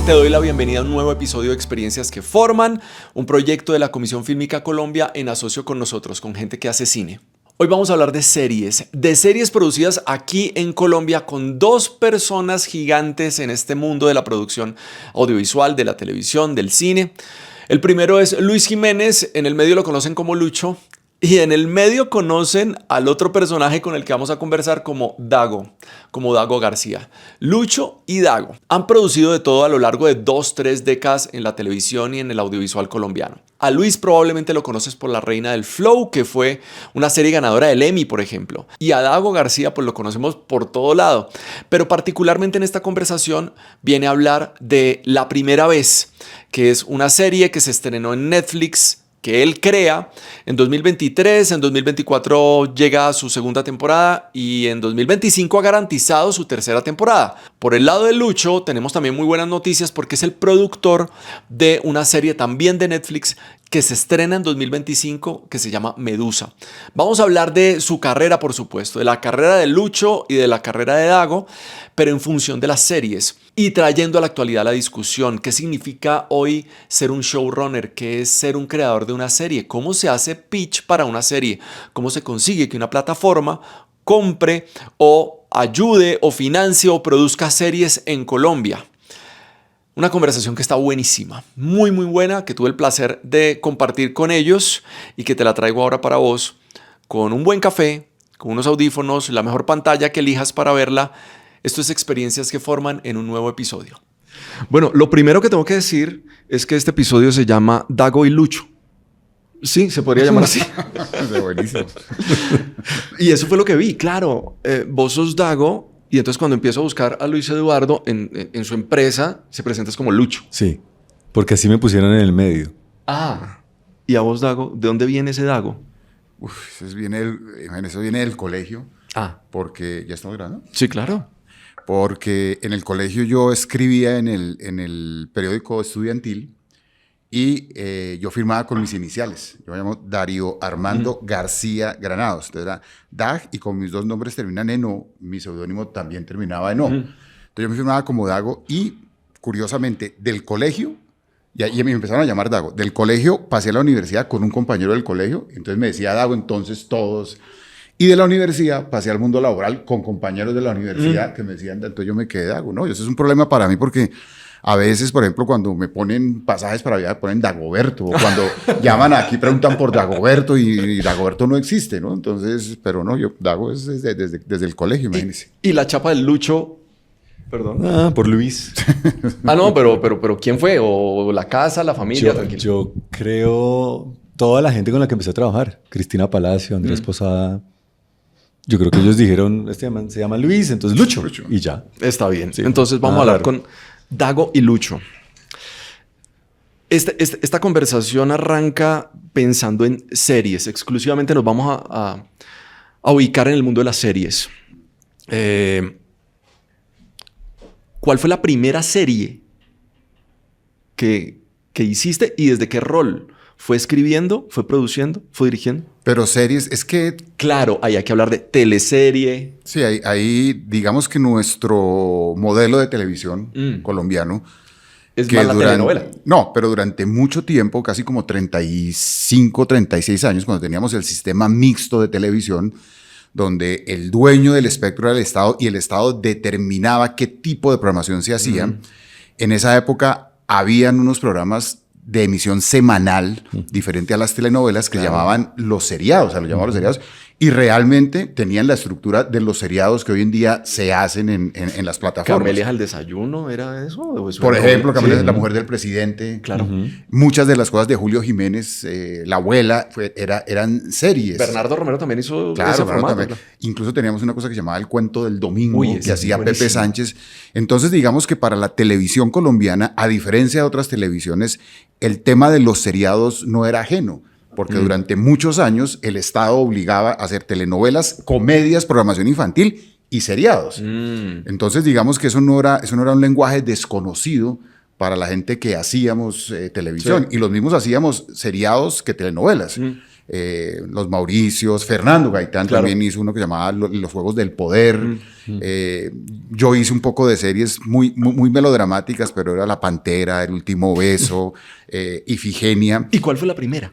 Te doy la bienvenida a un nuevo episodio de Experiencias que Forman, un proyecto de la Comisión Fílmica Colombia en asocio con nosotros, con gente que hace cine. Hoy vamos a hablar de series producidas aquí en Colombia con dos personas gigantes en este mundo de la producción audiovisual, de la televisión, del cine. El primero es Luis Jiménez, en el medio lo conocen como Lucho, y en el medio conocen al otro personaje con el que vamos a conversar como Dago García. Lucho y Dago han producido de todo a lo largo de 2-3 décadas en la televisión y en el audiovisual colombiano. A Luis probablemente lo conoces por La Reina del Flow, que fue una serie ganadora del Emmy, por ejemplo. Y a Dago García pues lo conocemos por todo lado. Pero particularmente en esta conversación viene a hablar de La Primera Vez, que es una serie que se estrenó en Netflix, que él crea en 2023, en 2024 llega a su segunda temporada y en 2025 ha garantizado su tercera temporada. Por el lado de Lucho tenemos también muy buenas noticias porque es el productor de una serie también de Netflix que se estrena en 2025 que se llama Medusa. Vamos a hablar de su carrera, por supuesto, de la carrera de Lucho y de la carrera de Dago, pero en función de las series y trayendo a la actualidad la discusión. ¿Qué significa hoy ser un showrunner? ¿Qué es ser un creador de una serie? ¿Cómo se hace pitch para una serie? ¿Cómo se consigue que una plataforma compre o ayude o financie o produzca series en Colombia? Una conversación que está buenísima, muy buena, que tuve el placer de compartir con ellos y que te la traigo ahora para vos con un buen café, con unos audífonos, la mejor pantalla que elijas para verla. Esto es Experiencias que Forman en un nuevo episodio. Bueno, lo primero que tengo que decir es que este episodio se llama Dago y Lucho. Sí, se podría llamar así. Buenísimo. Y eso fue lo que vi, claro. Vos sos Dago. Y entonces cuando empiezo a buscar a Luis Eduardo en su empresa, se presentas como Lucho. Sí, porque así me pusieron en el medio. Ah, ¿y a vos, Dago? ¿De dónde viene ese Dago? Eso viene del colegio. Ah. Porque, ¿ya estamos grabando? Sí, claro. Porque en el colegio yo escribía en el periódico estudiantil y yo firmaba con mis iniciales. Yo me llamo Darío Armando García Granados. Entonces era Dag y con mis dos nombres terminan en O. Mi seudónimo también terminaba en O. Entonces yo me firmaba como Dago y, curiosamente, del colegio, y me empezaron a llamar Dago. Del colegio pasé a la universidad con un compañero del colegio. Entonces me decía Dago, entonces todos. Y de la universidad pasé al mundo laboral con compañeros de la universidad que me decían, entonces yo me quedé Dago. No, eso es un problema para mí porque a veces, por ejemplo, cuando me ponen pasajes para viajar, ponen Dagoberto. O cuando llaman aquí, preguntan por Dagoberto y Dagoberto no existe, ¿no? Entonces, pero no, Dago es desde el colegio, imagínense. ¿Y la chapa del Lucho? Perdón. Ah, por Luis. No, pero ¿quién fue? ¿O la casa, la familia? Yo creo toda la gente con la que empecé a trabajar. Cristina Palacio, Andrés Posada. Yo creo que ellos dijeron, este man se llama Luis, entonces Lucho. Y ya. Está bien. Sí. Entonces vamos a hablar con Dago y Lucho. Esta conversación arranca pensando en series. Exclusivamente nos vamos a ubicar en el mundo de las series. ¿Cuál fue la primera serie que hiciste y desde qué rol? ¿Fue escribiendo? ¿Fue produciendo? ¿Fue dirigiendo? Pero series, es que... Claro, ahí hay que hablar de teleserie. Sí, ahí digamos que nuestro modelo de televisión colombiano... ¿Es más la telenovela? No, pero durante mucho tiempo, casi como 35, 36 años, cuando teníamos el sistema mixto de televisión, donde el dueño del espectro era el Estado y el Estado determinaba qué tipo de programación se hacía, en esa época habían unos programas de emisión semanal, diferente a las telenovelas, que llamaban los seriados, y realmente tenían la estructura de los seriados que hoy en día se hacen en las plataformas. ¿Camelias al desayuno era eso? Por ejemplo, Camelias, la mujer del presidente. Claro. Muchas de las cosas de Julio Jiménez, la abuela, eran series. Bernardo Romero también hizo ese formato. También. Incluso teníamos una cosa que se llamaba El Cuento del Domingo, que hacía Pepe Sánchez. Entonces, digamos que para la televisión colombiana, a diferencia de otras televisiones, el tema de los seriados no era ajeno. Porque durante muchos años el Estado obligaba a hacer telenovelas, comedias, programación infantil y seriados. Entonces, digamos que eso no era un lenguaje desconocido para la gente que hacíamos televisión. Sí. Y los mismos hacíamos seriados que telenovelas. Los Mauricios, Fernando Gaitán también hizo uno que llamaba Los Juegos del Poder. Yo hice un poco de series muy melodramáticas, pero era La Pantera, El Último Beso, Ifigenia. ¿Y cuál fue la primera?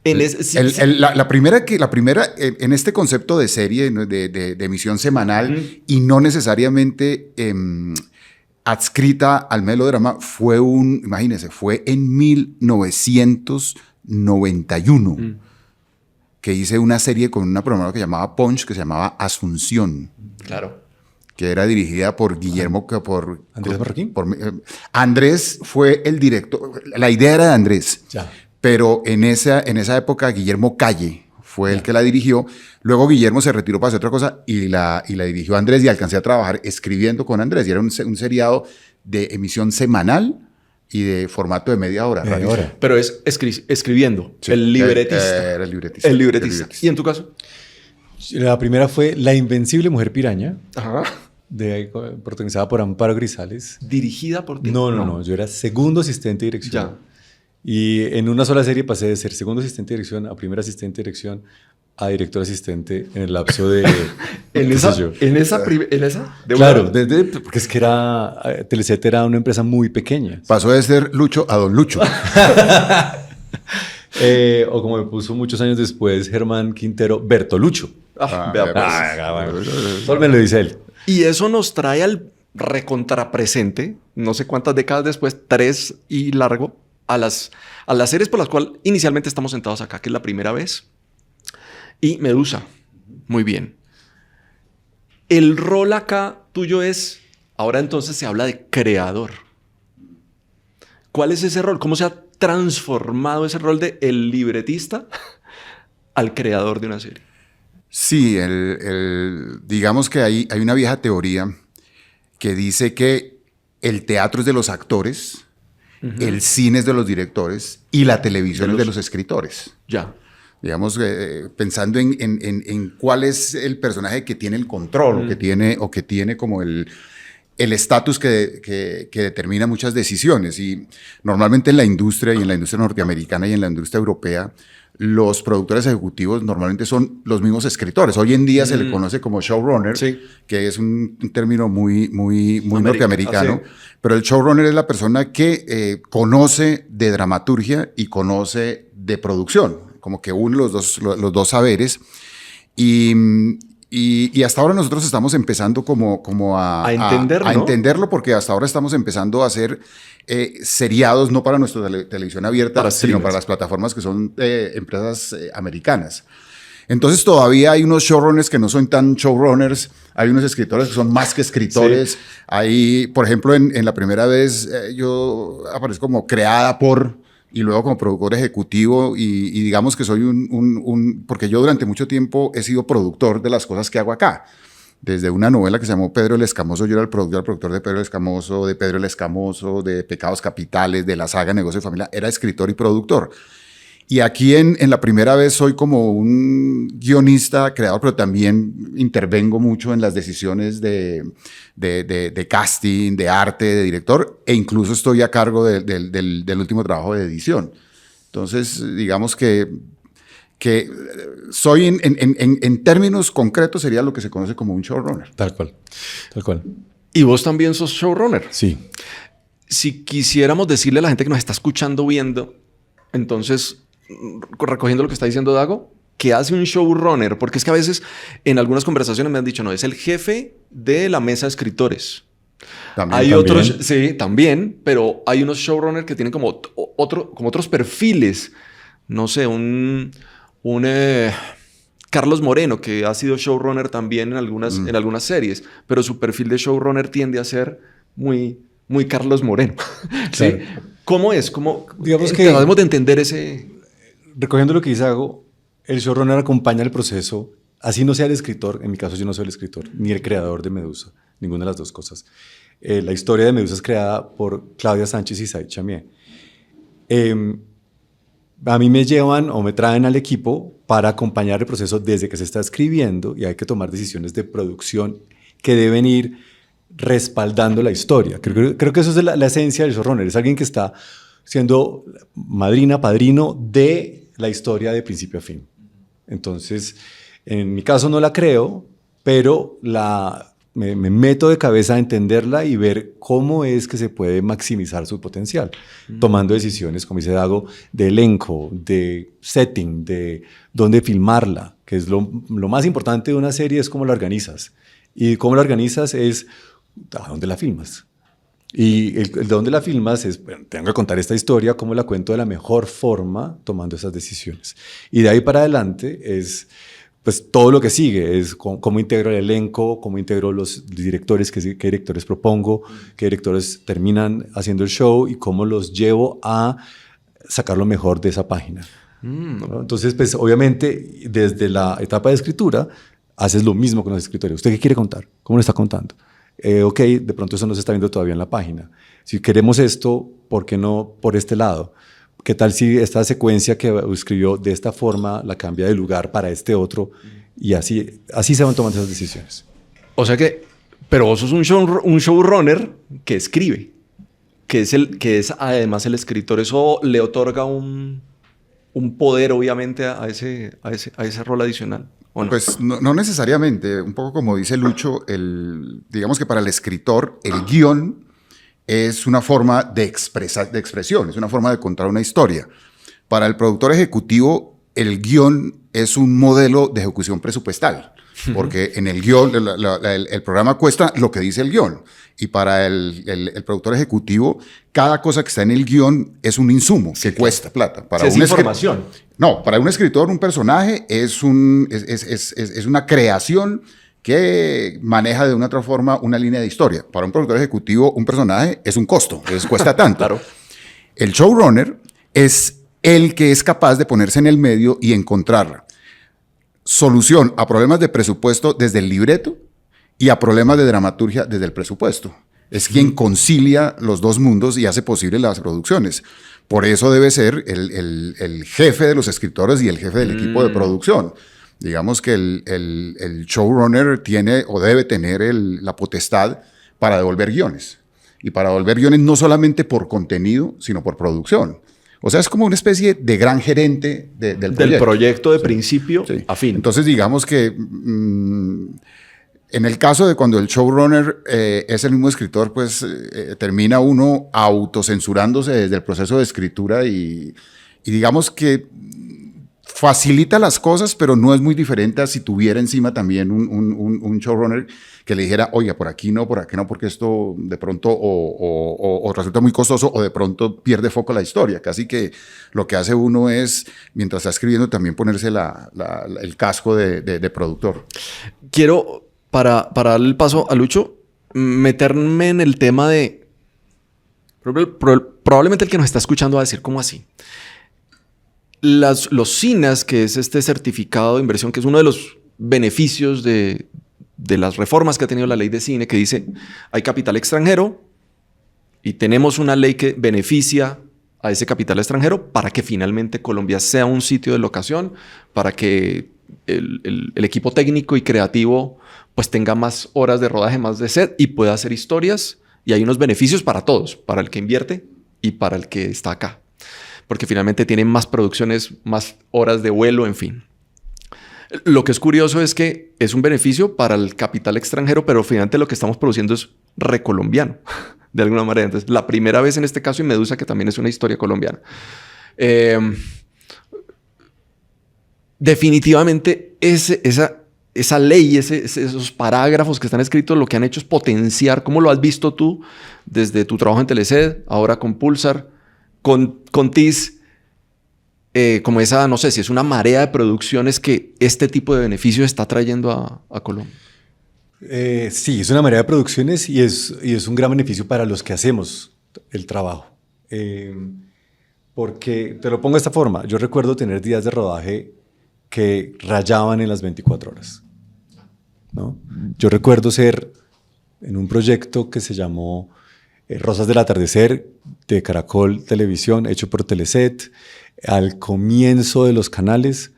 La primera en este concepto de serie, de emisión semanal y no necesariamente adscrita al melodrama, imagínense, fue en 1991 que hice una serie con una programadora que llamaba Punch, que se llamaba Asunción. Claro. Que era dirigida por Guillermo, ¿Andrés Marroquín? Andrés fue el director, la idea era de Andrés. Ya. Pero en esa época Guillermo Calle fue el que la dirigió. Luego Guillermo se retiró para hacer otra cosa y la dirigió Andrés y alcancé a trabajar escribiendo con Andrés. Y era un seriado de emisión semanal y de formato de media hora. Pero es escribiendo, sí, el libretista. Era el libretista. El libretista. ¿Y en tu caso? La primera fue La Invencible Mujer Piraña, Ajá. protagonizada por Amparo Grisales. ¿Dirigida por ti? No. Yo era segundo asistente de dirección. Ya. Y en una sola serie pasé de ser segundo asistente de dirección a primer asistente de dirección a director asistente en el lapso de... ¿En esa? Claro, porque es que Teleset era una empresa muy pequeña. Pasó de ser Lucho a Don Lucho. O como me puso muchos años después Germán Quintero, Bertolucho. Solo me lo dice él. Y eso nos trae al recontrapresente, no sé cuántas décadas después, 3 y largo, a las series por las cuales inicialmente estamos sentados acá, que es La Primera Vez, y Medusa. Muy bien. El rol acá tuyo es, ahora entonces se habla de creador. ¿Cuál es ese rol? ¿Cómo se ha transformado ese rol de el libretista al creador de una serie? Sí, digamos que hay una vieja teoría que dice que el teatro es de los actores, el cine es de los directores y la televisión es de los escritores. Ya. Digamos, pensando en cuál es el personaje que tiene el control o que tiene como el estatus que determina muchas decisiones. Y normalmente en la industria, y en la industria norteamericana y en la industria europea, los productores ejecutivos normalmente son los mismos escritores. Hoy en día se le conoce como showrunner, sí, que es un término muy norteamericano. Pero el showrunner es la persona que conoce de dramaturgia y conoce de producción, como que une los dos saberes. Y hasta ahora nosotros estamos empezando como a entenderlo, a entenderlo, porque hasta ahora estamos empezando a hacer seriados, no para nuestra televisión abierta, sino para las plataformas que son empresas americanas. Entonces todavía hay unos showrunners que no son tan showrunners, hay unos escritores que son más que escritores. Sí. Hay, por ejemplo, en La Primera Vez yo aparezco como creada por... y luego como productor ejecutivo y digamos que soy porque yo durante mucho tiempo he sido productor de las cosas que hago acá. Desde una novela que se llamó Pedro el Escamoso, yo era el productor de Pedro el Escamoso, de Pedro el Escamoso, de Pecados Capitales, de la saga Negocio de Familia, era escritor y productor. Y aquí en La Primera Vez soy como un guionista, creador, pero también intervengo mucho en las decisiones de casting, de arte, de director, e incluso estoy a cargo del último trabajo de edición. Entonces, digamos que soy en términos concretos sería lo que se conoce como un showrunner. Tal cual. ¿Y vos también sos showrunner? Sí. Si quisiéramos decirle a la gente que nos está escuchando, viendo, entonces... recogiendo lo que está diciendo Dago, ¿qué hace un showrunner? Porque es que a veces en algunas conversaciones me han dicho, no, es el jefe de la mesa de escritores. Hay otros, sí, también, pero hay unos showrunners que tienen como otros perfiles. No sé, Carlos Moreno, que ha sido showrunner también en algunas series, pero su perfil de showrunner tiende a ser muy Carlos Moreno. ¿Sí? Claro. ¿Cómo es? Digamos que debemos de entender ese... Recogiendo lo que dice Dago, el showrunner acompaña el proceso, así no sea el escritor, en mi caso yo no soy el escritor, ni el creador de Medusa, ninguna de las dos cosas. La historia de Medusa es creada por Claudia Sánchez y Said Chamié. A mí me llevan o me traen al equipo para acompañar el proceso desde que se está escribiendo y hay que tomar decisiones de producción que deben ir respaldando la historia. Creo que eso es la esencia del showrunner, es alguien que está siendo madrina, padrino de la historia de principio a fin. Entonces, en mi caso no la creo, pero me meto de cabeza a entenderla y ver cómo es que se puede maximizar su potencial, tomando decisiones, como dice Dago, de elenco, de setting, de dónde filmarla, que es lo más importante de una serie, es cómo la organizas. Y cómo la organizas es a dónde la filmas. Y el de dónde la filmas es, bueno, tengo que contar esta historia, cómo la cuento de la mejor forma, tomando esas decisiones. Y de ahí para adelante es pues todo lo que sigue, es cómo integro el elenco, cómo integro los directores, qué directores propongo, qué directores terminan haciendo el show y cómo los llevo a sacar lo mejor de esa página. ¿No? Entonces, pues obviamente, desde la etapa de escritura, haces lo mismo con los escritores. ¿Usted qué quiere contar? ¿Cómo lo está contando? Ok, de pronto eso no se está viendo todavía en la página. Si queremos esto, ¿por qué no por este lado? ¿Qué tal si esta secuencia que escribió de esta forma la cambia de lugar para este otro? Y así se van tomando esas decisiones. O sea que, pero vos sos un showrunner que escribe, que es además el escritor. Eso le otorga un poder, obviamente, a ese rol adicional. ¿O no? Pues no necesariamente. Un poco como dice Lucho, digamos que para el escritor el guión es una forma de expresión, es una forma de contar una historia. Para el productor ejecutivo, el guión es un modelo de ejecución presupuestal, porque en el guión, el programa cuesta lo que dice el guión. Y para el productor ejecutivo, cada cosa que está en el guión es un insumo que cuesta plata. Para es información. No, para un escritor, un personaje es una creación que maneja de una otra forma una línea de historia. Para un productor ejecutivo, un personaje es un costo, cuesta tanto. Claro. El showrunner es el que es capaz de ponerse en el medio y encontrar solución a problemas de presupuesto desde el libreto y a problemas de dramaturgia desde el presupuesto. Es quien concilia los dos mundos y hace posible las producciones. Por eso debe ser el jefe de los escritores y el jefe del equipo de producción. Digamos que el showrunner tiene o debe tener la potestad para devolver guiones. Y para devolver guiones no solamente por contenido, sino por producción. O sea, es como una especie de gran gerente del proyecto. Del proyecto de principio a fin. Entonces, digamos que en el caso de cuando el showrunner es el mismo escritor, pues termina uno autocensurándose desde el proceso de escritura y digamos que facilita las cosas, pero no es muy diferente a si tuviera encima también un showrunner que le dijera, oiga, por aquí no, porque esto de pronto o resulta muy costoso o de pronto pierde foco la historia. Casi que lo que hace uno es, mientras está escribiendo, también ponerse el casco de productor. Quiero, para darle el paso a Lucho, meterme en el tema de... Probablemente el que nos está escuchando va a decir, ¿cómo así? Los CINAS, que es este certificado de inversión, que es uno de los beneficios de las reformas que ha tenido la ley de cine, que dice hay capital extranjero y tenemos una ley que beneficia a ese capital extranjero para que finalmente Colombia sea un sitio de locación, para que el equipo técnico y creativo pues tenga más horas de rodaje, más de set y pueda hacer historias, y hay unos beneficios para todos, para el que invierte y para el que está acá. Porque finalmente tienen más producciones, más horas de vuelo, en fin. Lo que es curioso es que es un beneficio para el capital extranjero, pero finalmente lo que estamos produciendo es recolombiano, de alguna manera. Entonces, la primera vez en este caso, y Medusa, que también es una historia colombiana. Definitivamente, esa ley, esos parágrafos que están escritos, lo que han hecho es potenciar. ¿Cómo lo has visto tú desde tu trabajo en Teleced, ahora con Pulsar? Con TIS, como esa, no sé si es una marea de producciones que este tipo de beneficios está trayendo a Colombia. Sí, es una marea de producciones y es un gran beneficio para los que hacemos el trabajo. Porque, te lo pongo de esta forma, yo recuerdo tener días de rodaje que rayaban en las 24 horas, ¿no? Yo recuerdo ser en un proyecto que se llamó Rosas del Atardecer, de Caracol Televisión, hecho por Teleset. Al comienzo de los canales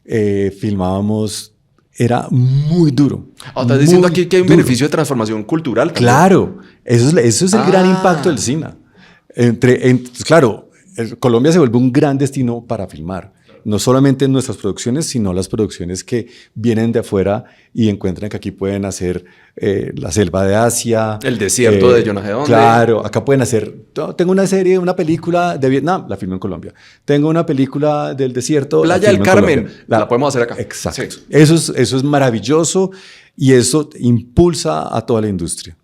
filmábamos, era muy duro. ¿Estás diciendo aquí que hay un beneficio de transformación cultural? Claro, eso es el gran impacto del cine. Claro, Colombia se vuelve un gran destino para filmar. no solamente en nuestras producciones, sino las producciones que vienen de afuera y encuentran que aquí pueden hacer La Selva de Asia. El desierto de Jonah Hedonde. Claro, acá pueden hacer, tengo una serie, una película de Vietnam, la filmo en Colombia. Tengo una película del desierto, Playa del Carmen, la podemos hacer acá. Exacto. Sí. Eso es maravilloso y eso impulsa a toda la industria.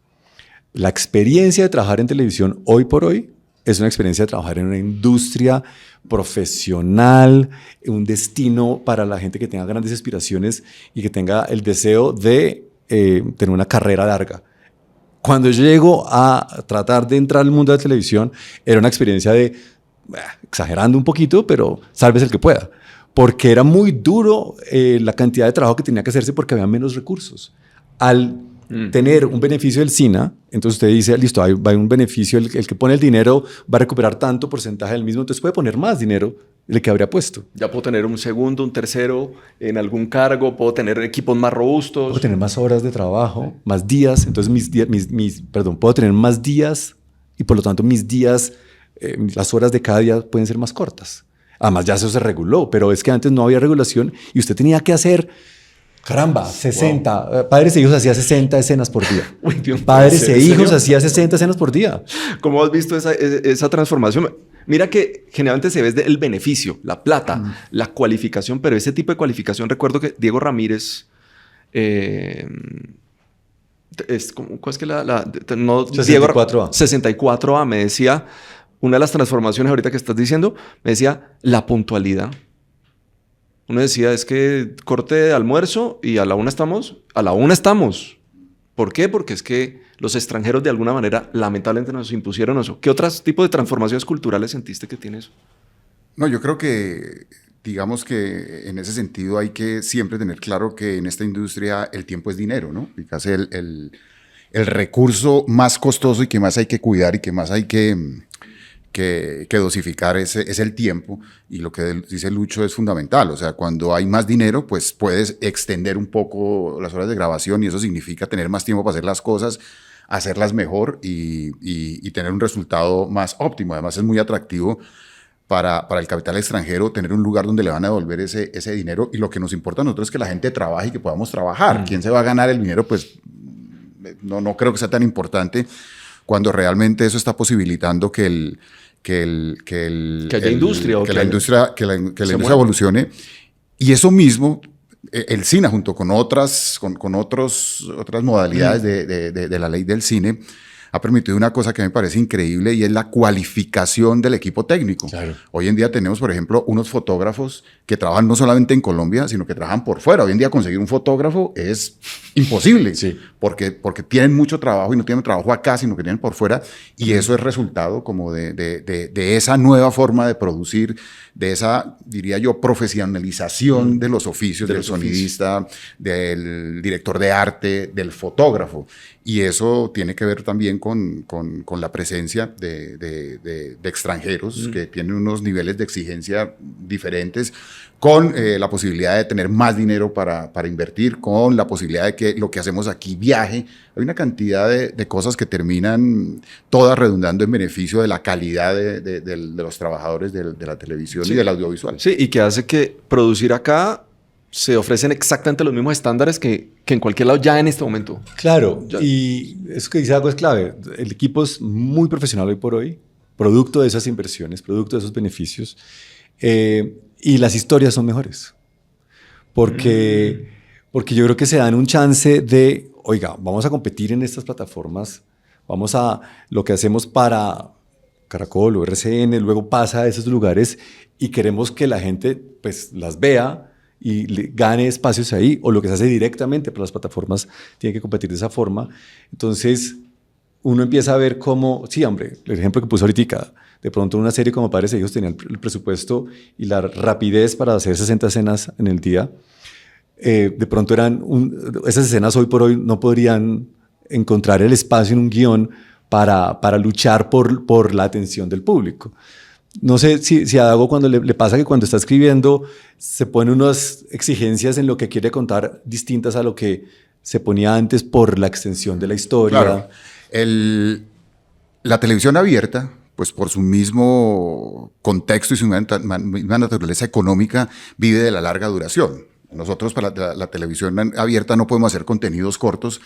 La experiencia de trabajar en televisión hoy por hoy es una experiencia de trabajar en una industria profesional, un destino para la gente que tenga grandes aspiraciones y que tenga el deseo de tener una carrera larga. Cuando yo llego a tratar de entrar al mundo de la televisión, era una experiencia de, exagerando un poquito, pero sálvese el que pueda. Porque era muy duro la cantidad de trabajo que tenía que hacerse porque había menos recursos. Al tener un beneficio del SINA, entonces usted dice, listo, hay un beneficio, el que pone el dinero va a recuperar tanto porcentaje del mismo, entonces puede poner más dinero del que habría puesto. Ya puedo tener un segundo, un tercero en algún cargo, puedo tener equipos más robustos. Puedo tener más horas de trabajo, más días, entonces puedo tener más días y por lo tanto mis días, las horas de cada día pueden ser más cortas. Además ya eso se reguló, pero es que antes no había regulación y usted tenía que hacer... Caramba, 60. Wow. Padres e hijos hacía 60 escenas por día. Uy, Dios, Padres e hijos hacía 60 escenas por día. ¿Cómo has visto esa transformación? Mira que generalmente se ve el beneficio, la plata, la cualificación, pero ese tipo de cualificación, recuerdo que Diego Ramírez, ¿cuál es que no, 64A. 64A me decía, una de las transformaciones ahorita que estás diciendo, me decía la puntualidad. Uno decía, es que corte de almuerzo y a la una estamos. ¿Por qué? Porque es que los extranjeros de alguna manera lamentablemente nos impusieron eso. ¿Qué otros tipos de transformaciones culturales sentiste que tiene eso? No, yo creo que, digamos que en ese sentido hay que siempre tener claro que en esta industria el tiempo es dinero, ¿no? Y casi el recurso más costoso y que más hay que cuidar y que más hay que dosificar es el tiempo, y lo que dice Lucho es fundamental. O sea, cuando hay más dinero, pues puedes extender un poco las horas de grabación y eso significa tener más tiempo para hacer las cosas, hacerlas mejor y tener un resultado más óptimo. Además es muy atractivo para el capital extranjero tener un lugar donde le van a devolver ese dinero, y lo que nos importa a nosotros es que la gente trabaje y que podamos trabajar. ¿Quién se va a ganar el dinero? Pues no creo que sea tan importante, cuando realmente eso está posibilitando que la industria evolucione. Y eso mismo, el cine, junto con otras modalidades de la ley del cine, ha permitido una cosa que me parece increíble, y es la cualificación del equipo técnico. Claro. Hoy en día tenemos, por ejemplo, unos fotógrafos que trabajan no solamente en Colombia, sino que trabajan por fuera. Hoy en día conseguir un fotógrafo es imposible, sí, porque tienen mucho trabajo y no tienen trabajo acá, sino que tienen por fuera, y eso es resultado como de esa nueva forma de producir, de esa, diría yo, profesionalización de los oficios, del sonidista, del director de arte, del fotógrafo. Y eso tiene que ver también con la presencia de extranjeros que tienen unos niveles de exigencia diferentes, con la posibilidad de tener más dinero para invertir, con la posibilidad de que lo que hacemos aquí viaje. Hay una cantidad de cosas que terminan todas redundando en beneficio de la calidad de los trabajadores de la televisión, sí, y del audiovisual. Sí, y que hace que producir acá se ofrecen exactamente los mismos estándares que en cualquier lado ya en este momento. Claro, y eso que dice algo es clave. El equipo es muy profesional hoy por hoy, producto de esas inversiones, producto de esos beneficios, y las historias son mejores. Porque yo creo que se dan un chance de, oiga, vamos a competir en estas plataformas, vamos a lo que hacemos para Caracol o RCN, luego pasa a esos lugares y queremos que la gente pues las vea y gane espacios ahí, o lo que se hace directamente para las plataformas tiene que competir de esa forma. Entonces uno empieza a ver cómo, sí, hombre, el ejemplo que puso ahorita, de pronto una serie como Padres e Hijos tenía el presupuesto y la rapidez para hacer 60 escenas en el día. De pronto esas escenas hoy por hoy no podrían encontrar el espacio en un guión para luchar por la atención del público. No sé si a Dago cuando le pasa que cuando está escribiendo se pone unas exigencias en lo que quiere contar distintas a lo que se ponía antes por la extensión de la historia. Claro. La televisión abierta pues por su mismo contexto y su misma naturaleza económica, vive de la larga duración. Nosotros para la televisión abierta no podemos hacer contenidos cortos,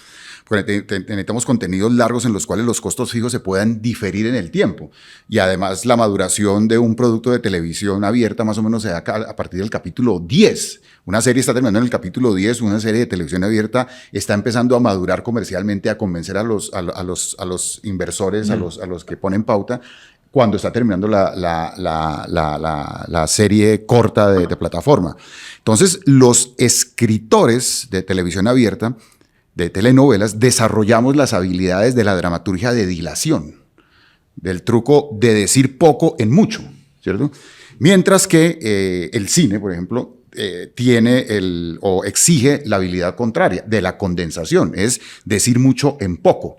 porque necesitamos contenidos largos en los cuales los costos fijos se puedan diferir en el tiempo. Y además la maduración de un producto de televisión abierta más o menos se da a partir del capítulo 10. Una serie está terminando en el capítulo 10, una serie de televisión abierta está empezando a madurar comercialmente, a convencer a los inversores, a los que ponen pauta, cuando está terminando la serie corta de plataforma. Entonces, los escritores de televisión abierta, de telenovelas, desarrollamos las habilidades de la dramaturgia de dilación, del truco de decir poco en mucho, ¿cierto? Mientras que el cine, por ejemplo, tiene o exige la habilidad contraria, de la condensación, es decir mucho en poco.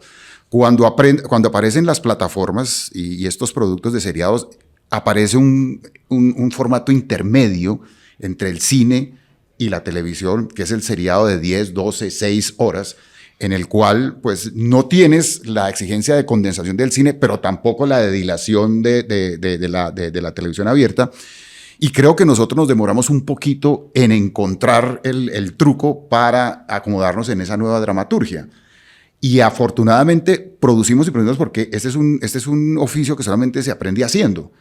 Cuando aparecen las plataformas y estos productos de seriados, aparece un formato intermedio entre el cine y la televisión, que es el seriado de 10, 12, 6 horas, en el cual pues no tienes la exigencia de condensación del cine, pero tampoco la de dilación de la televisión abierta. Y creo que nosotros nos demoramos un poquito en encontrar el truco para acomodarnos en esa nueva dramaturgia. Y afortunadamente producimos porque este es un oficio que solamente se aprende haciendo.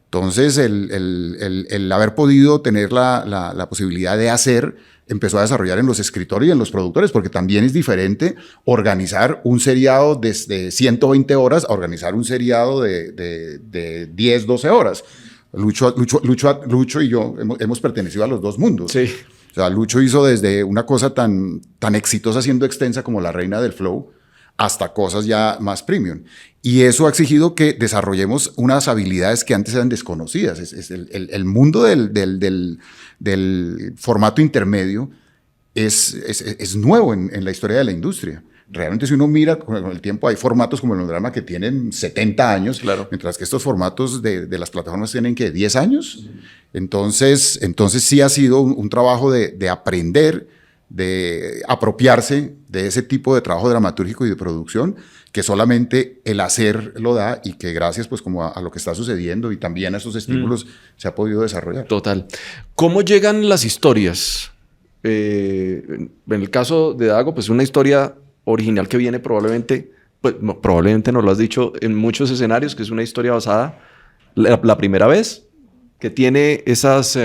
Entonces, el haber podido tener la posibilidad de hacer, empezó a desarrollar en los escritores y en los productores, porque también es diferente organizar un seriado de 120 horas a organizar un seriado de 10, 12 horas. Lucho y yo hemos pertenecido a los dos mundos. Sí. O sea, Lucho hizo desde una cosa tan exitosa siendo extensa como La Reina del Flow hasta cosas ya más premium. Y eso ha exigido que desarrollemos unas habilidades que antes eran desconocidas. El mundo del formato intermedio es nuevo en la historia de la industria. Realmente, si uno mira con el tiempo, hay formatos como el melodrama que tienen 70 años, claro, mientras que estos formatos de las plataformas tienen, ¿qué? 10 años. Entonces sí ha sido un trabajo de aprender, de apropiarse de ese tipo de trabajo dramatúrgico y de producción que solamente el hacer lo da, y que gracias pues como a lo que está sucediendo y también a esos estímulos se ha podido desarrollar. Total. ¿Cómo llegan las historias? En el caso de Dago, pues una historia original que viene probablemente, pues no, probablemente nos lo has dicho en muchos escenarios, que es una historia basada la primera vez, que tiene esos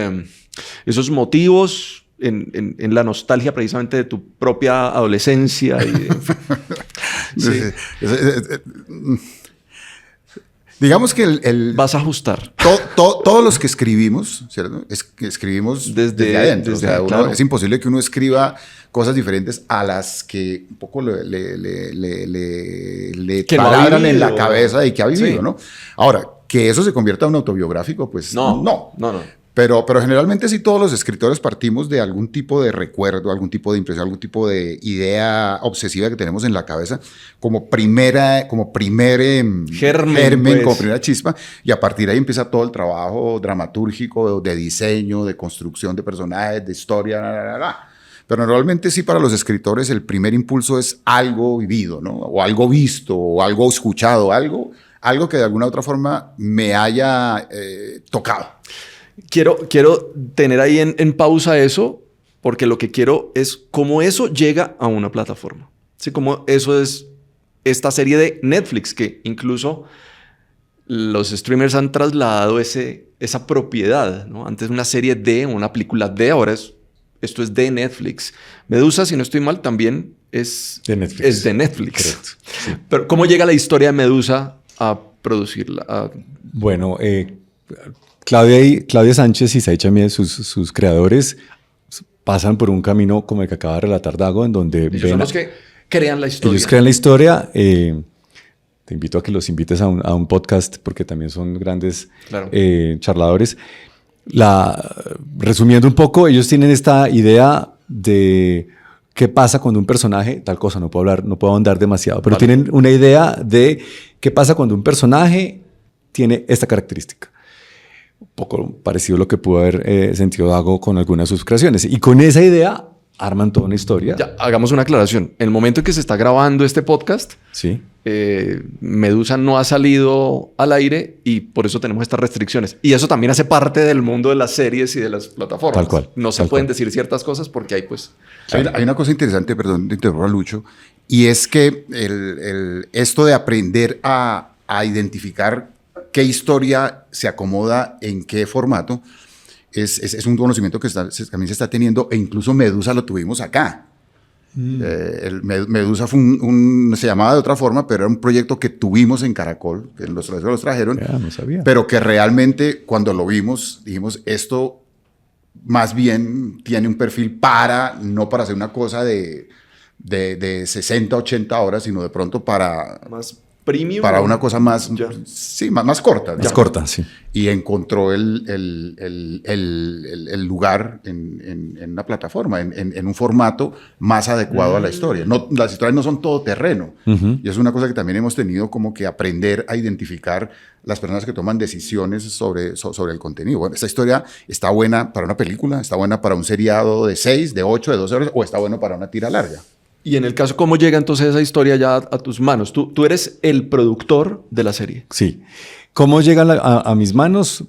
motivos en la nostalgia precisamente de tu propia adolescencia. Sí. Digamos que vas a ajustar. Todos los que escribimos, ¿cierto? Escribimos desde adentro. Claro. Es imposible que uno escriba cosas diferentes a las que un poco le taladran en la cabeza y que ha vivido, sí, ¿no? Ahora, que eso se convierta en un autobiográfico, pues no. Pero generalmente sí, todos los escritores partimos de algún tipo de recuerdo, algún tipo de impresión, algún tipo de idea obsesiva que tenemos en la cabeza como primer germen, pues, como primera chispa, y a partir de ahí empieza todo el trabajo dramatúrgico, de diseño, de construcción de personajes, de historia, Pero normalmente sí, para los escritores el primer impulso es algo vivido, ¿no? O algo visto, o algo escuchado, algo que de alguna otra forma me haya tocado. Quiero tener ahí en pausa eso, porque lo que quiero es cómo eso llega a una plataforma. ¿Sí? Cómo eso es esta serie de Netflix, que incluso los streamers han trasladado esa propiedad, ¿no? Antes una serie de, una película de, ahora esto es de Netflix. Medusa, si no estoy mal, también es de Netflix. Es de Netflix. Correcto, sí. Pero ¿cómo llega la historia de Medusa a producirla? Bueno, Claudia Sánchez y Saicha Mier, sus creadores, pasan por un camino como el que acaba de relatar Dago, en donde ellos son los que crean la historia. Ellos crean la historia. Te invito a que los invites a un podcast, porque también son grandes, claro, charladores. Resumiendo un poco, ellos tienen esta idea de qué pasa cuando un personaje, tal cosa, no puedo ahondar demasiado, pero vale, tienen una idea de qué pasa cuando un personaje tiene esta característica. Un poco parecido a lo que pudo haber sentido Dago con algunas de sus creaciones. Y con esa idea arman toda una historia. Ya, hagamos una aclaración. En el momento en que se está grabando este podcast, Sí. Medusa no ha salido al aire y por eso tenemos estas restricciones. Y eso también hace parte del mundo de las series y de las plataformas. Tal cual. No se Tal pueden cual. decir ciertas cosas porque hay pues... Hay una cosa interesante, perdón, te interrumpo a Lucho, y es que esto de aprender a identificar qué historia se acomoda en qué formato es un conocimiento que también se está teniendo, e incluso Medusa lo tuvimos acá. Medusa fue se llamaba de otra forma, pero era un proyecto que tuvimos en Caracol, que los trajeron, Ya, no sabía. pero que realmente cuando lo vimos dijimos, esto más bien tiene un perfil no para hacer una cosa de 60, 80 horas, sino de pronto para Más premium. para una cosa más, Ya. sí, más corta. Más digamos. corta, sí. Y encontró el lugar en una plataforma, en un formato más adecuado a la historia. No, las historias no son todo terreno. Y es una cosa que también hemos tenido como que aprender a identificar las personas que toman decisiones sobre el contenido. Bueno, esta historia está buena para una película, está buena para un seriado de 6, de 8, de 12 horas, o está bueno para una tira larga. Y en el caso, ¿cómo llega entonces esa historia ya a tus manos? Tú eres el productor de la serie. Sí. ¿Cómo llega a mis manos?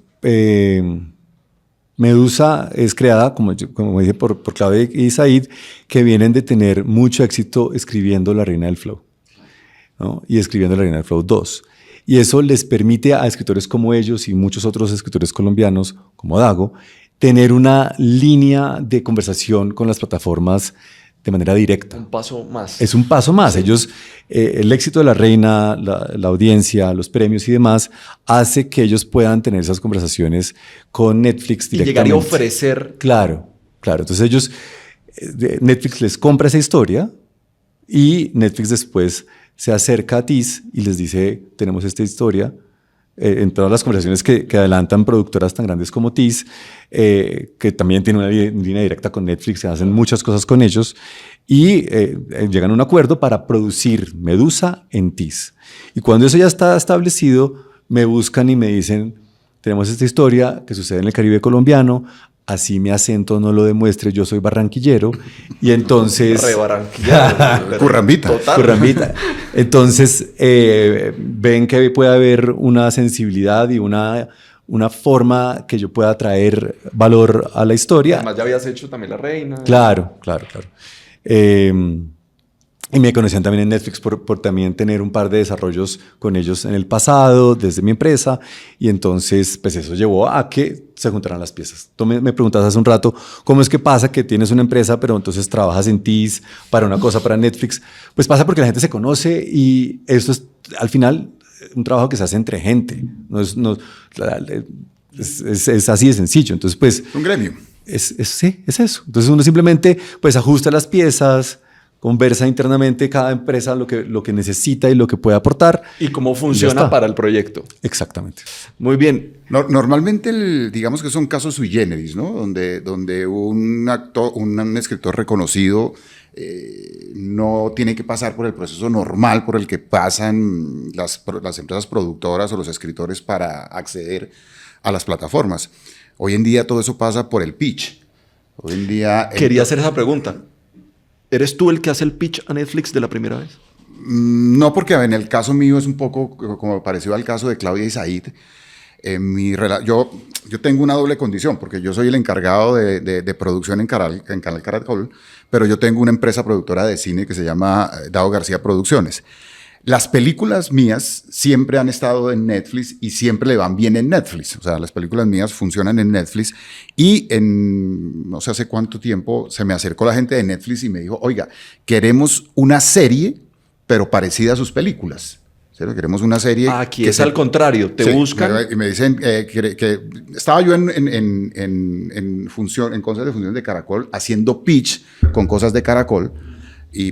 Medusa es creada, como dije, por Claudia y Said, que vienen de tener mucho éxito escribiendo La Reina del Flow, ¿no? Y escribiendo La Reina del Flow 2. Y eso les permite a escritores como ellos y muchos otros escritores colombianos, como Dago, tener una línea de conversación con las plataformas de manera directa. Un paso más. Es un paso más. Ellos, el éxito de La Reina, la audiencia, los premios y demás, hace que ellos puedan tener esas conversaciones con Netflix Y directamente. llegar a ofrecer. Claro, claro. Entonces ellos, Netflix les compra esa historia y Netflix después se acerca a TIS y les dice, tenemos esta historia. En todas las conversaciones que adelantan productoras tan grandes como TIS, que también tienen una línea directa con Netflix, se hacen muchas cosas con ellos y llegan a un acuerdo para producir Medusa en TIS. Y cuando eso ya está establecido, me buscan y me dicen, tenemos esta historia que sucede en el Caribe colombiano, así mi acento no lo demuestre, yo soy barranquillero, y entonces... Re barranquillero. Currambita. Total. Currambita. Entonces, ven que puede haber una sensibilidad y una forma que yo pueda traer valor a la historia. Además, ya habías hecho también La Reina. Claro, claro, claro. Y me conocían también en Netflix por también tener un par de desarrollos con ellos en el pasado, desde mi empresa, y entonces pues eso llevó a que se juntaran las piezas. Tú me preguntabas hace un rato, ¿cómo es que pasa que tienes una empresa pero entonces trabajas en TIS para una cosa para Netflix? Pues pasa porque la gente se conoce y esto es al final un trabajo que se hace entre gente, es así de sencillo. Entonces pues... Un gremio. Sí, es eso. Entonces uno simplemente pues ajusta las piezas, conversa internamente cada empresa lo que necesita y lo que puede aportar. Y cómo Y ya funciona está. para el proyecto. Exactamente. Muy bien. Normalmente, digamos que son casos sui generis, ¿no? Donde un escritor reconocido no tiene que pasar por el proceso normal por el que pasan las empresas productoras o los escritores para acceder a las plataformas. Hoy en día todo eso pasa por el pitch. Hoy en día... Quería hacer esa pregunta. ¿Eres tú el que hace el pitch a Netflix de la primera vez? No, porque en el caso mío es un poco como parecido al caso de Claudia y Said. Yo tengo una doble condición, porque yo soy el encargado de producción en Canal Caracol, pero yo tengo una empresa productora de cine que se llama Dago García Producciones. Las películas mías siempre han estado en Netflix y siempre le van bien en Netflix. O sea, las películas mías funcionan en Netflix y no sé hace cuánto tiempo se me acercó la gente de Netflix y me dijo, oiga, queremos una serie, pero parecida a sus películas. ¿Sí? Queremos una serie... Aquí es al contrario, te buscan. Y me dicen que estaba yo en cosas de funciones de Caracol haciendo pitch con cosas de Caracol,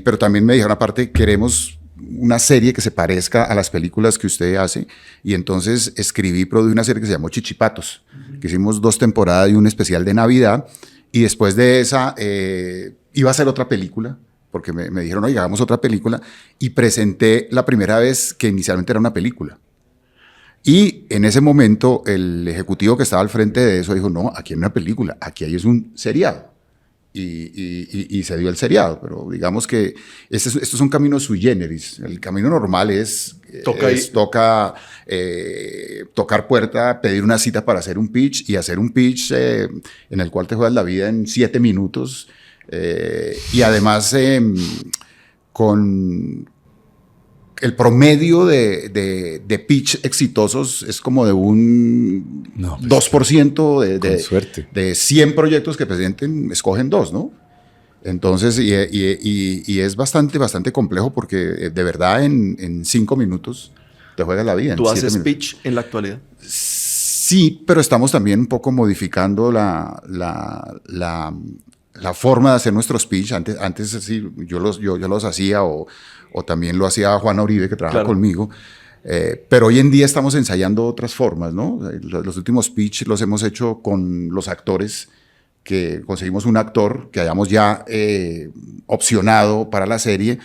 pero también me dijeron aparte, queremos una serie que se parezca a las películas que usted hace, y entonces escribí y produje una serie que se llamó Chichipatos, que hicimos 2 temporadas y un especial de Navidad, y después de esa iba a hacer otra película, porque me dijeron, oiga, hagamos otra película, y presenté la primera vez que inicialmente era una película. Y en ese momento el ejecutivo que estaba al frente de eso dijo, no, aquí hay una película, aquí hay es un seriado. y se dio el seriado. Pero digamos que estos son caminos sui generis. El camino normal es tocar puerta, pedir una cita para hacer un pitch y hacer un pitch en el cual te juegas la vida en 7 minutos. Y además con el promedio de pitch exitosos es como de un 2% con suerte. de 100 proyectos que presenten, escogen 2, ¿no? Entonces, y es bastante complejo porque de verdad en 5 minutos te juegas la vida. ¿Tú en haces 7 minutos. pitch en la actualidad? Sí, pero estamos también un poco modificando la forma de hacer nuestros pitch. Antes sí, yo los hacía o también lo hacía Juana Uribe, que trabaja conmigo. Pero hoy en día estamos ensayando otras formas, ¿no? Los últimos pitch los hemos hecho con los actores, que conseguimos un actor que hayamos ya opcionado para la serie.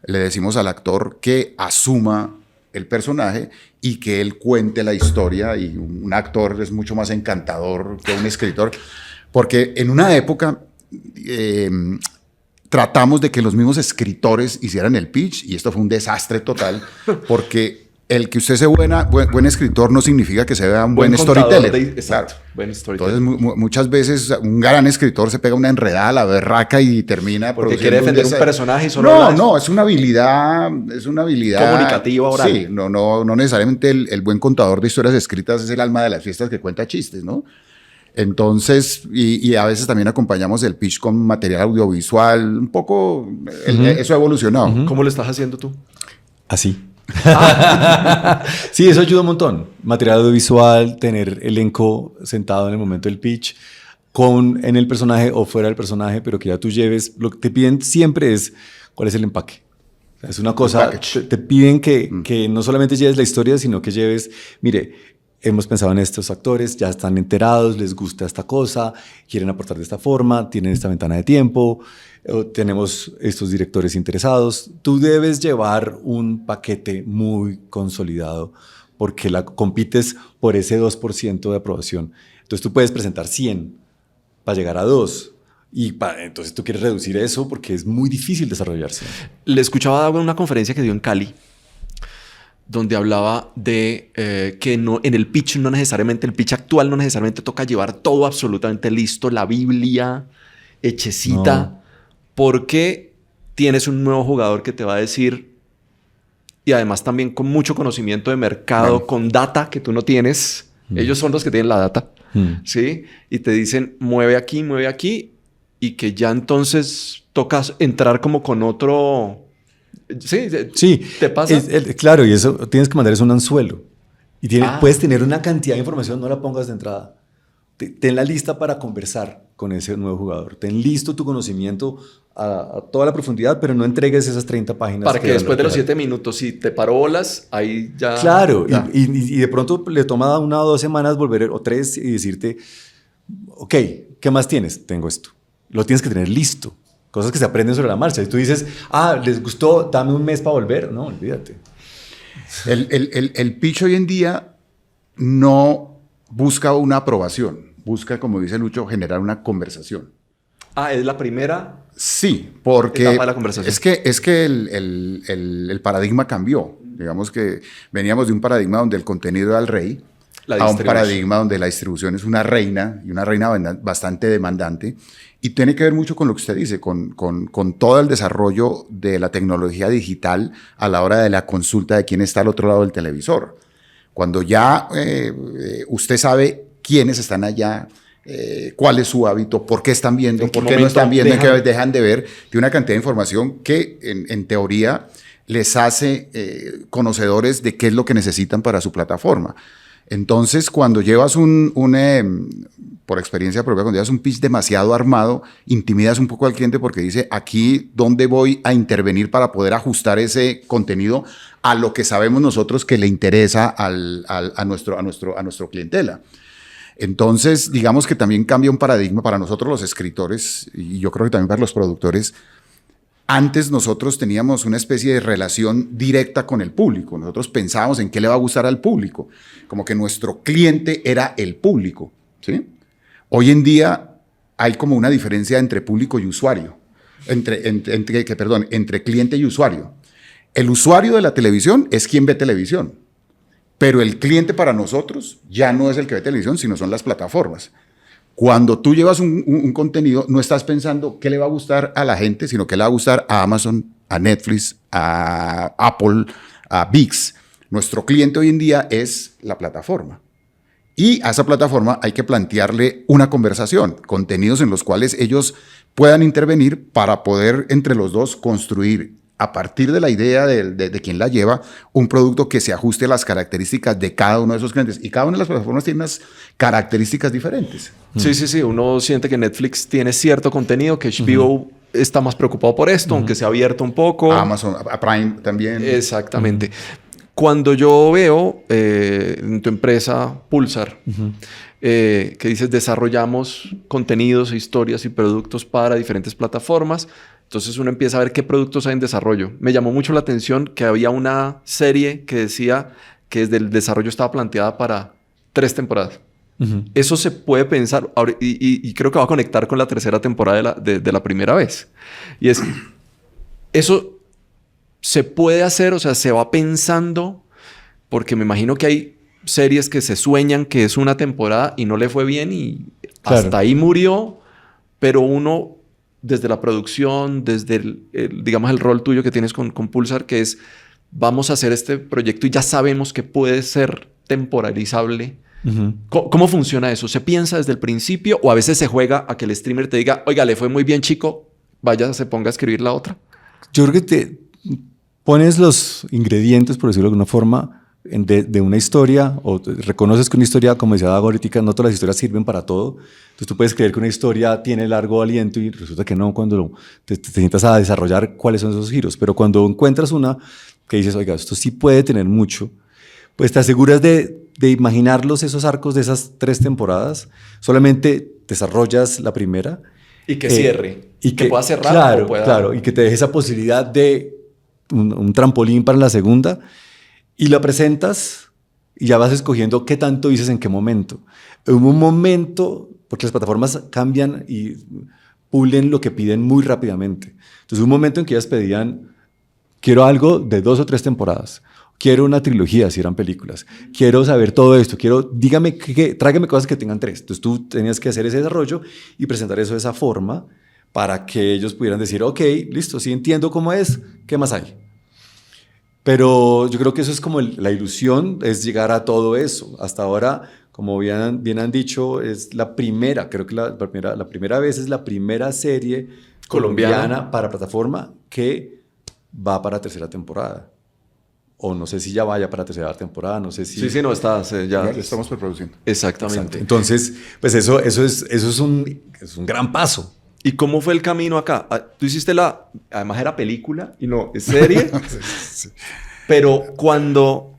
Le decimos al actor que asuma el personaje y que él cuente la historia, y un actor es mucho más encantador que un escritor, porque en una época tratamos de que los mismos escritores hicieran el pitch y esto fue un desastre total, porque el que usted sea buen escritor no significa que sea un buen storyteller. Exacto, claro. Buen storyteller. Entonces muchas veces un gran escritor se pega una enredada a la berraca y termina porque quiere defender un personaje y solo no, es una habilidad comunicativa, oral. Sí, no necesariamente el buen contador de historias escritas es el alma de las fiestas que cuenta chistes, ¿no? Entonces, y a veces también acompañamos el pitch con material audiovisual, un poco, eso ha evolucionado. ¿Cómo lo estás haciendo tú? Así. Sí, eso ayuda un montón. Material audiovisual, tener elenco sentado en el momento del pitch, en el personaje o fuera del personaje, pero que ya tú lleves. Lo que te piden siempre es cuál es el empaque. O sea, es una cosa, te piden que no solamente lleves la historia, sino que lleves, mire, hemos pensado en estos actores, ya están enterados, les gusta esta cosa, quieren aportar de esta forma, tienen esta ventana de tiempo, tenemos estos directores interesados. Tú debes llevar un paquete muy consolidado porque compites por ese 2% de aprobación. Entonces tú puedes presentar 100 para llegar a 2. Entonces tú quieres reducir eso porque es muy difícil desarrollarse. Le escuchaba a una conferencia que dio en Cali, donde hablaba de que no, en el pitch el pitch actual no necesariamente toca llevar todo absolutamente listo, la Biblia hechecita, porque tienes un nuevo jugador que te va a decir, y además también con mucho conocimiento de mercado, con data que tú no tienes. Ellos son los que tienen la data, ¿sí? Y te dicen, mueve aquí, y que ya entonces tocas entrar como con otro... Sí, ¿te pasa? Claro, y eso tienes que mandar un anzuelo. Y puedes tener una cantidad de información, no la pongas de entrada. Ten la lista para conversar con ese nuevo jugador. Ten listo tu conocimiento a toda la profundidad, pero no entregues esas 30 páginas. Para que después de los 7 minutos, si te paró bolas, ahí ya... Claro, ya. Y de pronto le toma 1 o 2 semanas volver, o 3, y decirte, ok, ¿qué más tienes? Tengo esto. Lo tienes que tener listo. Cosas que se aprenden sobre la marcha. Y tú dices, ¿les gustó? Dame un mes para volver. No, olvídate. El pitch hoy en día no busca una aprobación. Busca, como dice Lucho, generar una conversación. ¿Es la primera? Sí, porque etapa de la conversación. es que el paradigma cambió. Digamos que veníamos de un paradigma donde el contenido era el rey a un paradigma donde la distribución es una reina, y una reina bastante demandante. Y tiene que ver mucho con lo que usted dice, con todo el desarrollo de la tecnología digital a la hora de la consulta de quién está al otro lado del televisor. Cuando ya usted sabe quiénes están allá, cuál es su hábito, por qué están viendo, por qué no están viendo, qué dejan de ver, de una cantidad de información que en teoría les hace conocedores de qué es lo que necesitan para su plataforma. Entonces, cuando llevas por experiencia propia, cuando llevas un pitch demasiado armado, intimidas un poco al cliente porque dice, aquí, ¿dónde voy a intervenir para poder ajustar ese contenido a lo que sabemos nosotros que le interesa a nuestro clientela? Entonces, digamos que también cambia un paradigma para nosotros los escritores, y yo creo que también para los productores. Antes nosotros teníamos una especie de relación directa con el público. Nosotros pensábamos en qué le va a gustar al público. Como que nuestro cliente era el público, ¿sí? Hoy en día hay como una diferencia entre público y usuario, entre cliente y usuario. El usuario de la televisión es quien ve televisión, pero el cliente para nosotros ya no es el que ve televisión, sino son las plataformas. Cuando tú llevas un contenido, no estás pensando qué le va a gustar a la gente, sino qué le va a gustar a Amazon, a Netflix, a Apple, a ViX. Nuestro cliente hoy en día es la plataforma. Y a esa plataforma hay que plantearle una conversación, contenidos en los cuales ellos puedan intervenir para poder entre los dos construir, a partir de la idea de quien la lleva, un producto que se ajuste a las características de cada uno de esos clientes. Y cada una de las plataformas tiene unas características diferentes. Sí. Uno siente que Netflix tiene cierto contenido, que HBO está más preocupado por esto, aunque se ha abierto un poco. Amazon, a Prime también. Exactamente. Cuando yo veo en tu empresa Pulsar, que dices desarrollamos contenidos, historias y productos para diferentes plataformas, entonces uno empieza a ver qué productos hay en desarrollo. Me llamó mucho la atención que había una serie que decía que desde el desarrollo estaba planteada para 3 temporadas. Eso se puede pensar, y creo que va a conectar con la 3ª temporada de la primera vez. Y es, eso se puede hacer, o sea, se va pensando, porque me imagino que hay series que se sueñan que es una temporada y no le fue bien y hasta ahí murió, pero uno desde la producción, desde digamos el rol tuyo que tienes con Pulsar, que es vamos a hacer este proyecto y ya sabemos que puede ser temporalizable. ¿Cómo funciona eso? ¿Se piensa desde el principio o a veces se juega a que el streamer te diga, oiga, le fue muy bien, chico, vaya, se ponga a escribir la otra? Yo creo que te pones los ingredientes, por decirlo de alguna forma, de una historia, o reconoces que una historia, como decía Dago ahorita, no todas las historias sirven para todo. Entonces tú puedes creer que una historia tiene largo aliento y resulta que no cuando te sientas a desarrollar cuáles son esos giros. Pero cuando encuentras una que dices, oiga, esto sí puede tener mucho, pues te aseguras de imaginarlos esos arcos de esas 3 temporadas. Solamente desarrollas la primera. Y que cierre. Y que pueda cerrar. Claro, claro. Y que te deje esa posibilidad de un trampolín para la segunda. Y la presentas y ya vas escogiendo qué tanto dices en qué momento. En un momento, porque las plataformas cambian y pulen lo que piden muy rápidamente. Entonces, un momento en que ellas pedían, quiero algo de 2 o 3 temporadas. Quiero una trilogía, si eran películas. Quiero saber todo esto. Dígame, tráigame cosas que tengan 3. Entonces, tú tenías que hacer ese desarrollo y presentar eso de esa forma para que ellos pudieran decir, ok, listo, sí entiendo cómo es, ¿qué más hay? Pero yo creo que eso es como la ilusión, es llegar a todo eso. Hasta ahora, como bien han dicho, es la primera, creo que la primera vez es la primera serie colombiana para plataforma que va para 3ª temporada. O no sé si ya vaya para 3ª temporada, no sé si... Sí, no, está, ya estamos preproduciendo. Exactamente. Exacto. Entonces, pues eso es un gran paso. ¿Y cómo fue el camino acá? Tú hiciste además era película y no, es serie. Sí. Pero cuando...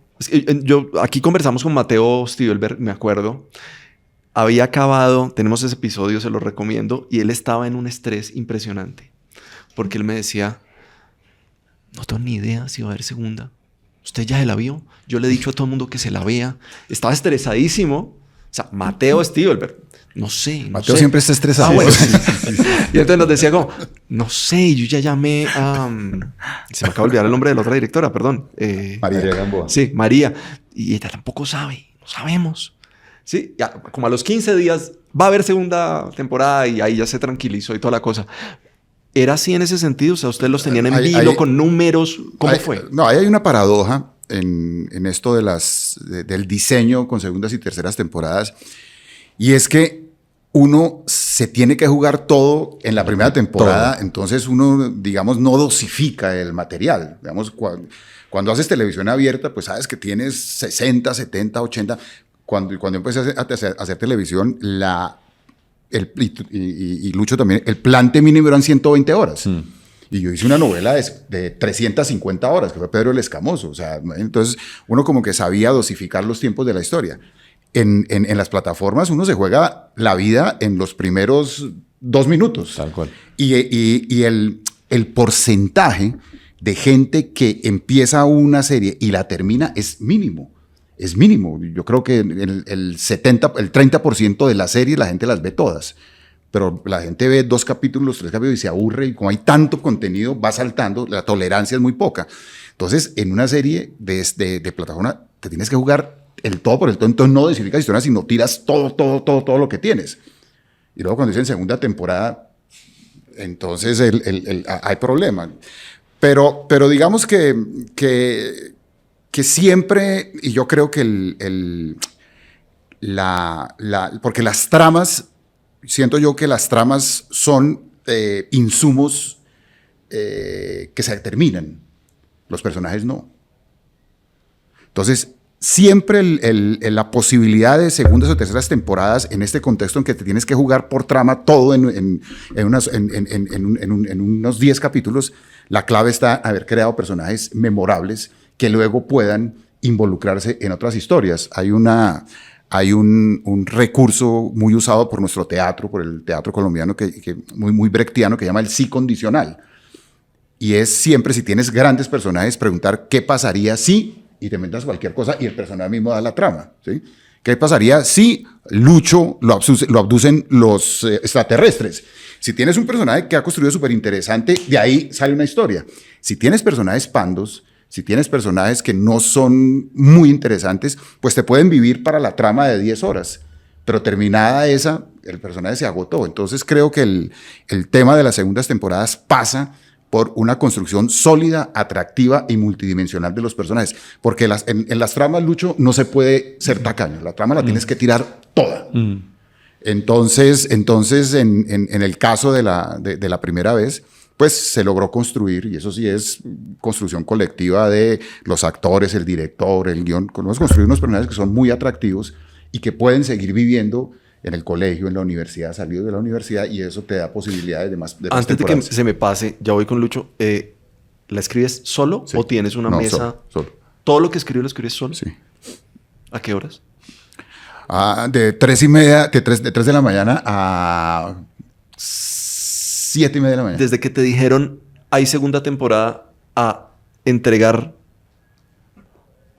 aquí conversamos con Mateo Stivelberg, me acuerdo. Había acabado, tenemos ese episodio, se lo recomiendo, y él estaba en un estrés impresionante. Porque él me decía, no tengo ni idea si va a haber segunda. ¿Usted ya se la vio? Yo le he dicho a todo el mundo que se la vea. Estaba estresadísimo. O sea, Mateo Stivelberg. No sé. Mateo siempre está estresado. Bueno. Y entonces nos decía como, no sé, yo ya llamé a... se me acaba de olvidar el nombre de la otra directora, perdón. María Gamboa. Sí, María. Y ella tampoco sabe, no sabemos. Sí, ya, como a los 15 días va a haber segunda temporada y ahí ya se tranquilizó y toda la cosa. ¿Era así en ese sentido? O sea, ¿ustedes los tenían en vilo con números? ¿Cómo fue? No, hay una paradoja en esto del diseño con segundas y terceras temporadas. Y es que uno se tiene que jugar todo en la primera temporada. Todo. Entonces uno, digamos, no dosifica el material. Digamos, cuando haces televisión abierta, pues sabes que tienes 60, 70, 80. Cuando empecé a hacer televisión, y Lucho también, el plante mínimo eran 120 horas. Y yo hice una novela de 350 horas, que fue Pedro el Escamoso. O sea, entonces uno como que sabía dosificar los tiempos de la historia. En las plataformas uno se juega la vida en los primeros 2 minutos. Tal cual. Y el porcentaje de gente que empieza una serie y la termina es mínimo. Es mínimo. Yo creo que el 30% de las series la gente las ve todas. pero la gente ve 2 capítulos, 3 capítulos y se aburre, y como hay tanto contenido, va saltando, la tolerancia es muy poca. Entonces, en una serie de plataforma, te tienes que jugar el todo por el todo, entonces no dosificas historias, sino tiras todo lo que tienes. Y luego cuando dicen segunda temporada, entonces hay problema. Pero digamos que siempre, y yo creo que porque las tramas, siento yo que las tramas son insumos que se determinan, los personajes no. Entonces, siempre la posibilidad de segundas o terceras temporadas en este contexto en que te tienes que jugar por trama todo en unos 10 capítulos, la clave está en haber creado personajes memorables que luego puedan involucrarse en otras historias. Hay un recurso muy usado por nuestro teatro, por el teatro colombiano, muy brechtiano, que llama el sí condicional. Y es siempre, si tienes grandes personajes, preguntar qué pasaría si, y te inventas cualquier cosa y el personaje mismo da la trama, ¿sí? ¿Qué pasaría si Lucho lo abducen los extraterrestres? Si tienes un personaje que ha construido súper interesante, de ahí sale una historia. Si tienes personajes pandos, si tienes personajes que no son muy interesantes, pues te pueden vivir para la trama de 10 horas. Pero terminada esa, el personaje se agotó. Entonces creo que el tema de las segundas temporadas pasa por una construcción sólida, atractiva y multidimensional de los personajes. Porque en las tramas, Lucho, no se puede ser tacaño. La trama la tienes que tirar toda. Entonces en el caso de la primera vez, pues se logró construir, y eso sí es construcción colectiva de los actores, el director, el guión. Podemos construir unos personajes que son muy atractivos y que pueden seguir viviendo en el colegio, en la universidad, salido de la universidad, y eso te da posibilidades de más Antes de que se me pase, ya voy con Lucho. ¿La escribes solo o tienes una mesa? Solo. ¿Todo lo que escribes lo escribes solo? Sí. ¿A qué horas? De 3:30, de 3 de la mañana a 7:30 de la mañana. Desde que te dijeron hay segunda temporada a entregar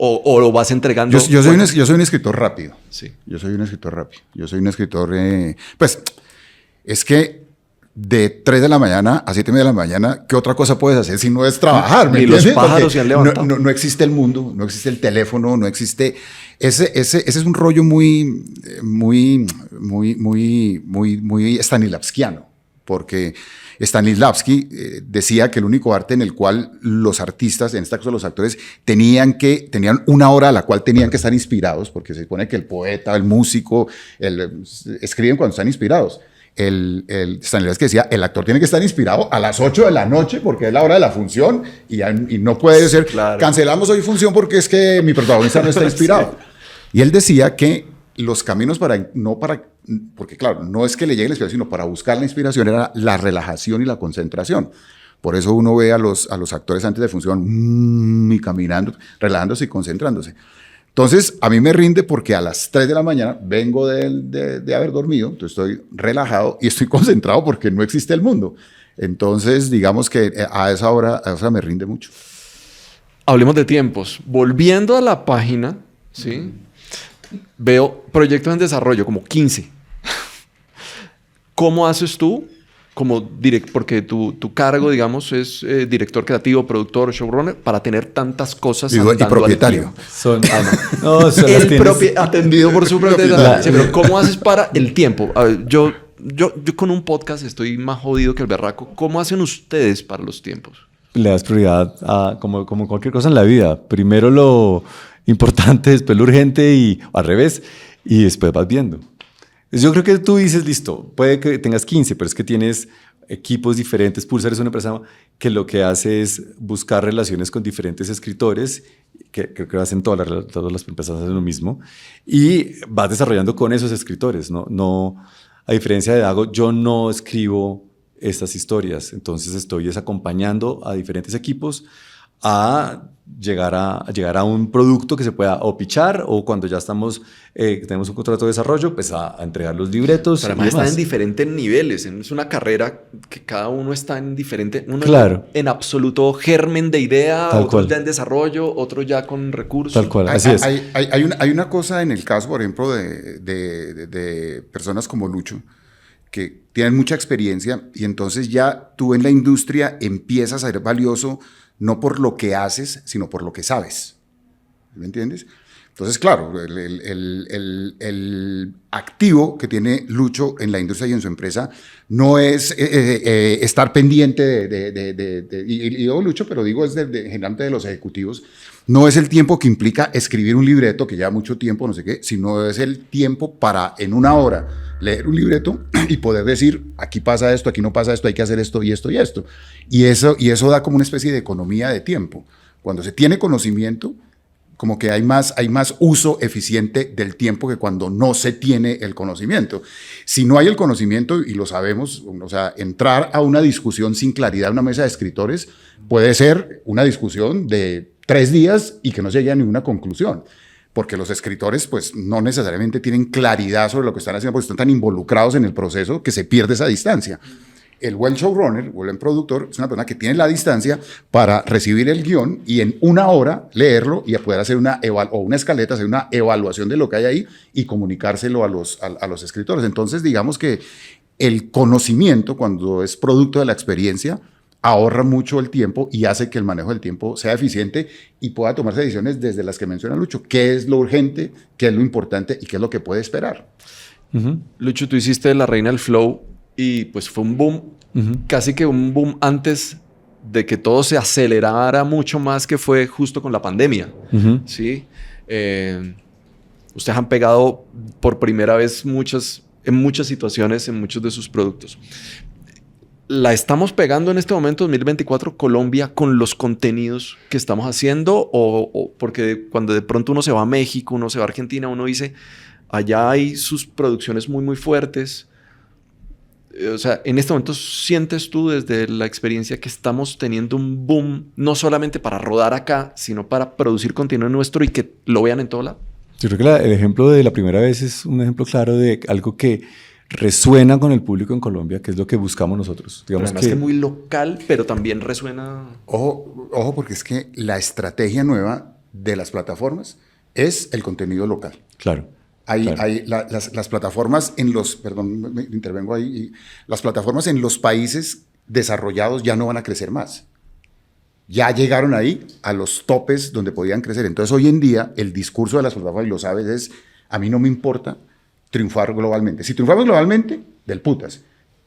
o lo vas entregando. Yo soy un escritor rápido. Sí. Yo soy un escritor rápido. Yo soy un escritor, pues, es que de 3 de la mañana a 7:30 de la mañana, ¿qué otra cosa puedes hacer si no es trabajar? Ni los pájaros se han levantado. No existe el mundo, no existe el teléfono, no existe... Ese es un rollo muy stanislavskiano, porque Stanislavski decía que el único arte en el cual los artistas, en este caso los actores, tenían una hora a la cual tenían que estar inspirados, porque se supone que el poeta, el músico, escriben cuando están inspirados. Stanislavski decía, el actor tiene que estar inspirado a las 8 de la noche porque es la hora de la función y no puede ser, claro, cancelamos hoy función porque es que mi protagonista no está inspirado. Sí. Y él decía que los caminos porque claro, no es que le llegue la inspiración, sino para buscar la inspiración era la relajación y la concentración. Por eso uno ve a los actores antes de función y caminando, relajándose y concentrándose. Entonces, a mí me rinde porque a las 3 de la mañana vengo de haber dormido, entonces estoy relajado y estoy concentrado porque no existe el mundo. Entonces, digamos que a esa hora me rinde mucho. Hablemos de tiempos. Volviendo a la página, ¿sí? Veo proyectos en desarrollo, como 15. ¿Cómo haces tú, porque tu cargo, digamos, es director creativo, productor, showrunner, para tener tantas cosas y propietario? Atendido por su propietario. Sí, pero ¿cómo haces para el tiempo? A ver, yo con un podcast estoy más jodido que el berraco. ¿Cómo hacen ustedes para los tiempos? Le das prioridad como cualquier cosa en la vida. Primero lo importante, después lo urgente y al revés, y después vas viendo. Yo creo que tú dices, listo, puede que tengas 15, pero es que tienes equipos diferentes. Pulsar es una empresa que lo que hace es buscar relaciones con diferentes escritores, que creo que hacen todas las empresas hacen lo mismo, y vas desarrollando con esos escritores. No, a diferencia de Dago, yo no escribo estas historias, entonces estoy acompañando a diferentes equipos a llegar a un producto que se pueda o pichar, o cuando ya tenemos un contrato de desarrollo, pues a entregar los libretos. Pero además están en diferentes niveles. Es una carrera que cada uno está en diferente. Uno claro. En absoluto germen de idea, Tal otro cual. ya en desarrollo, otro ya con recursos. Tal cual, así es. Hay una cosa en el caso, por ejemplo, de personas como Lucho, que tienen mucha experiencia y entonces ya tú en la industria empiezas a ser valioso no por lo que haces, sino por lo que sabes. ¿Me entiendes? Entonces, claro, el activo que tiene Lucho en la industria y en su empresa no es estar pendiente y digo Lucho, pero digo es generalmente de los ejecutivos, no es el tiempo que implica escribir un libreto, que lleva mucho tiempo, no sé qué, sino es el tiempo para en una hora leer un libreto y poder decir, aquí pasa esto, aquí no pasa esto, hay que hacer esto y esto y esto. Y eso da como una especie de economía de tiempo. Cuando se tiene conocimiento, como que hay más uso eficiente del tiempo que cuando no se tiene el conocimiento. Si no hay el conocimiento, y lo sabemos, o sea, entrar a una discusión sin claridad en una mesa de escritores puede ser una discusión de 3 días y que no se llegue a ninguna conclusión, porque los escritores pues no necesariamente tienen claridad sobre lo que están haciendo, porque están tan involucrados en el proceso que se pierde esa distancia. El buen showrunner o el buen productor es una persona que tiene la distancia para recibir el guión y en una hora leerlo y poder hacer una escaleta, hacer una evaluación de lo que hay ahí y comunicárselo a los escritores. Entonces, digamos que el conocimiento, cuando es producto de la experiencia, ahorra mucho el tiempo y hace que el manejo del tiempo sea eficiente y pueda tomarse decisiones desde las que menciona Lucho. ¿Qué es lo urgente? ¿Qué es lo importante? ¿Y qué es lo que puede esperar? Lucho, tú hiciste La Reina del Flow y pues fue un boom, casi que un boom antes de que todo se acelerara mucho más, que fue justo con la pandemia. ¿Sí? Ustedes han pegado por primera vez en muchas situaciones, en muchos de sus productos. ¿La estamos pegando en este momento, 2024, Colombia, con los contenidos que estamos haciendo? O porque cuando de pronto uno se va a México, uno se va a Argentina, uno dice, allá hay sus producciones muy, muy fuertes. O sea, en este momento, ¿sientes tú desde la experiencia que estamos teniendo un boom, no solamente para rodar acá, sino para producir contenido nuestro y que lo vean en todo lado? Yo creo que el ejemplo de la primera vez es un ejemplo claro de algo que resuena con el público en Colombia, que es lo que buscamos nosotros. Digamos además que es muy local, pero también resuena... Ojo, porque es que la estrategia nueva de las plataformas es el contenido local. Claro. Las plataformas perdón, me intervengo ahí, las plataformas en los países desarrollados ya no van a crecer más. Ya llegaron ahí a los topes donde podían crecer. Entonces, hoy en día, el discurso de las plataformas, y lo sabes, es, a mí no me importa triunfar globalmente. Si triunfamos globalmente, del putas.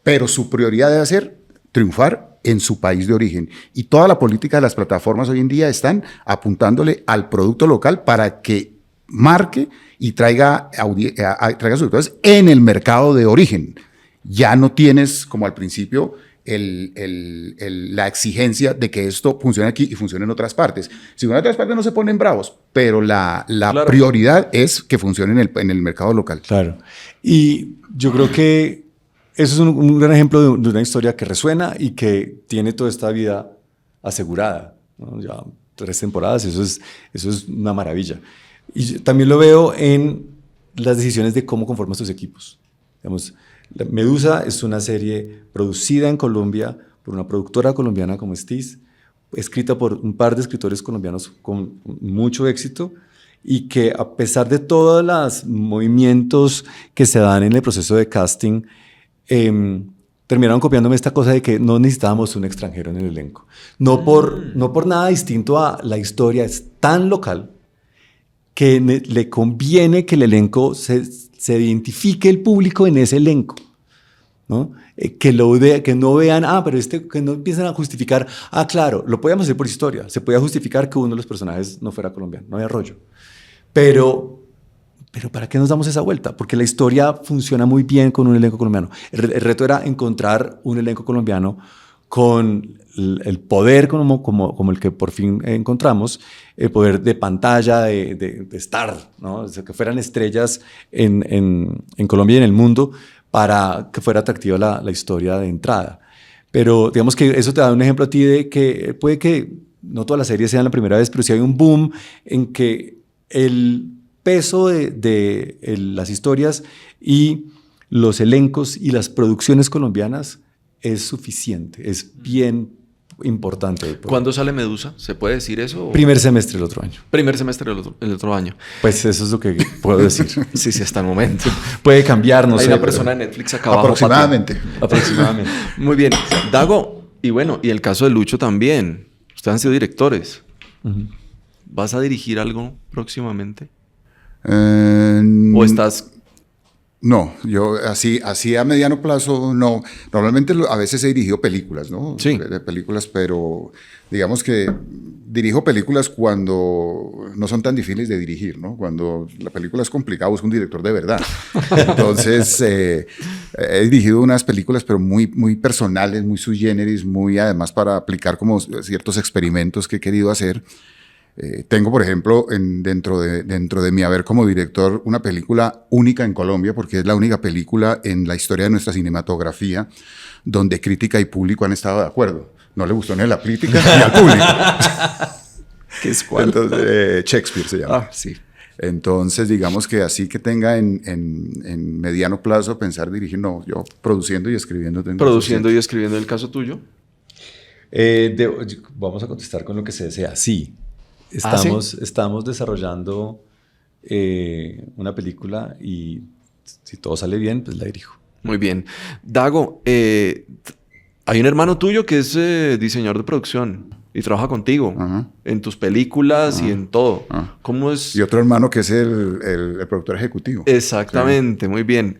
Pero su prioridad debe ser triunfar en su país de origen. Y toda la política de las plataformas hoy en día están apuntándole al producto local para que marque y traiga suscriptores en el mercado de origen. Ya no tienes, como al principio, la exigencia de que esto funcione aquí y funcione en otras partes. Si funciona en otras partes no se ponen bravos, pero la claro, prioridad es que funcione en el mercado local. Claro. Y yo creo que eso es un gran ejemplo de una historia que resuena y que tiene toda esta vida asegurada, ¿no? Ya 3 temporadas, eso es una maravilla. Y también lo veo en las decisiones de cómo conformas tus equipos. Digamos, Medusa es una serie producida en Colombia por una productora colombiana como Stiz, escrita por un par de escritores colombianos con mucho éxito y que a pesar de todos los movimientos que se dan en el proceso de casting, terminaron copiándome esta cosa de que no necesitábamos un extranjero en el elenco. No por nada distinto a la historia, es tan local que le conviene que el elenco se identifique el público en ese elenco, ¿no? Que no vean, pero que no empiecen a justificar, claro, lo podíamos hacer por historia, se podía justificar que uno de los personajes no fuera colombiano, no había rollo. Pero ¿para qué nos damos esa vuelta? Porque la historia funciona muy bien con un elenco colombiano. El reto era encontrar un elenco colombiano con el poder como el que por fin encontramos, el poder de pantalla, de estar, ¿no? O sea, que fueran estrellas en Colombia y en el mundo para que fuera atractiva la historia de entrada. Pero digamos que eso te da un ejemplo a ti de que puede que no todas las series sean la primera vez, pero sí hay un boom en que el peso de las historias y los elencos y las producciones colombianas es suficiente, es bien importante. ¿Cuándo sale Medusa? ¿Se puede decir eso? Primer semestre del otro año. Primer semestre el otro año. Pues eso es lo que puedo decir. Sí, sí, hasta el momento. Puede cambiar, no Hay sé. una pero- persona de Netflix acá abajo. Aproximadamente. Aproximadamente. Muy bien. Dago, y bueno, y el caso de Lucho también. Ustedes han sido directores. Ujú. ¿Vas a dirigir algo próximamente? Eh, ¿O estás...? No, yo así a mediano plazo no. Normalmente a veces he dirigido películas, ¿no? Sí. De películas, pero digamos que dirijo películas cuando no son tan difíciles de dirigir, ¿no? Cuando la película es complicada, busco un director de verdad. Entonces, he dirigido unas películas, pero muy, muy personales, muy sui generis, muy además para aplicar como ciertos experimentos que he querido hacer. Tengo, por ejemplo, dentro de mi haber como director, una película única en Colombia, porque es la única película en la historia de nuestra cinematografía donde crítica y público han estado de acuerdo. No le gustó ni a la crítica ni al público. ¿Qué es cuál? Entonces, Shakespeare se llama. Ah, sí. Entonces, digamos que así que tenga en mediano plazo pensar dirigir, no, yo produciendo y escribiendo. tengo Produciendo y suficiente. escribiendo el caso tuyo. Vamos a contestar con lo que se desea. Sí. ¿Ah, sí? Estamos desarrollando una película y si todo sale bien, pues la dirijo. Muy bien. Dago, hay un hermano tuyo que es diseñador de producción y trabaja contigo Ajá. en tus películas y en todo. Ajá. ¿Cómo es? Y otro hermano que es el productor ejecutivo. Exactamente, muy bien.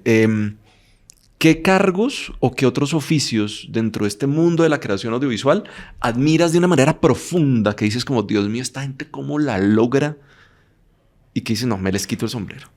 ¿Qué cargos o qué otros oficios dentro de este mundo de la creación audiovisual admiras de una manera profunda que dices como, Dios mío, esta gente cómo la logra? Y que dices, no, me les quito el sombrero.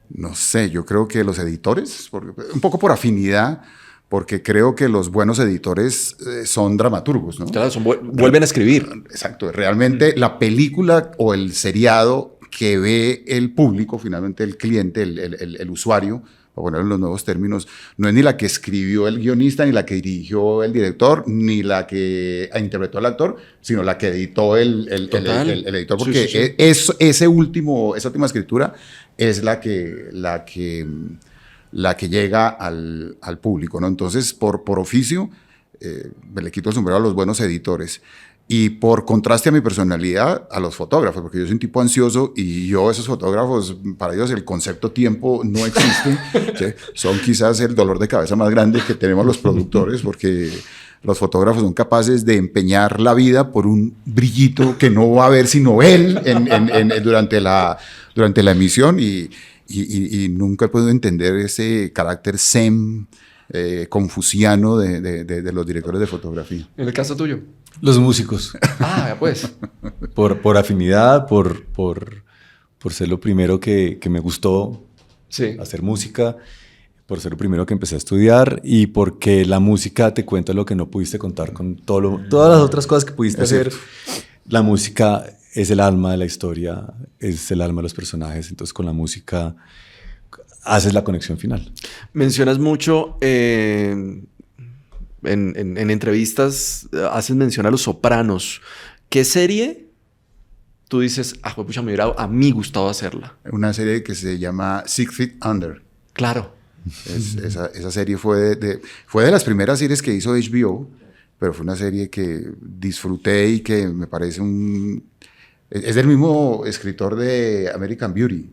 No sé, yo creo que los editores, un poco por afinidad, porque creo que los buenos editores son dramaturgos, ¿no? Claro, vuelven a escribir. Exacto, realmente la película o el seriado que ve el público, finalmente el cliente, el usuario, para ponerlo en los nuevos términos, no es ni la que escribió el guionista, ni la que dirigió el director, ni la que interpretó al actor, sino la que editó el editor, porque Sí, sí, sí. esa última escritura es la que llega al público, ¿no? Entonces, por oficio, me le quito el sombrero a los buenos editores. Y por contraste a mi personalidad, a los fotógrafos, porque yo soy un tipo ansioso y esos fotógrafos, para ellos el concepto tiempo no existe. ¿Sí? Son quizás el dolor de cabeza más grande que tenemos los productores, porque los fotógrafos son capaces de empeñar la vida por un brillito que no va a ver sino él durante la emisión y nunca he podido entender ese carácter zen, confuciano de los directores de fotografía. En el caso tuyo. Los músicos. Ah, pues. Por afinidad, por ser lo primero que me gustó Sí. hacer música, por ser lo primero que empecé a estudiar y porque la música te cuenta lo que no pudiste contar con todas las otras cosas que pudiste Es hacer. cierto. La música es el alma de la historia, es el alma de los personajes, entonces con la música haces la conexión final. Mencionas mucho en entrevistas, haces mención a Los Sopranos. ¿Qué serie tú dices, pucha, me hubiera a mí gustado hacerla? Una serie que se llama Six Feet Under. Claro. Esa serie fue de las primeras series que hizo HBO, pero fue una serie que disfruté y que me parece es del mismo escritor de American Beauty.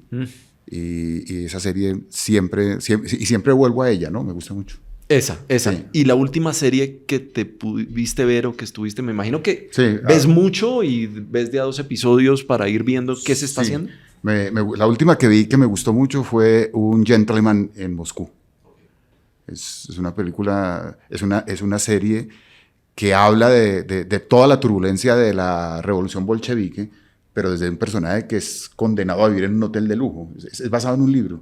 Y esa serie siempre vuelvo a ella, ¿no? Me gusta mucho. Esa. Sí. Y la última serie que te pudiste ver o que estuviste, me imagino que Sí, ves mucho y ves de a 2 episodios para ir viendo qué se está Sí. haciendo. La última que vi que me gustó mucho fue Un Gentleman en Moscú. Es una película, es una serie que habla de toda la turbulencia de la revolución bolchevique, pero desde un personaje que es condenado a vivir en un hotel de lujo. Es basado en un libro.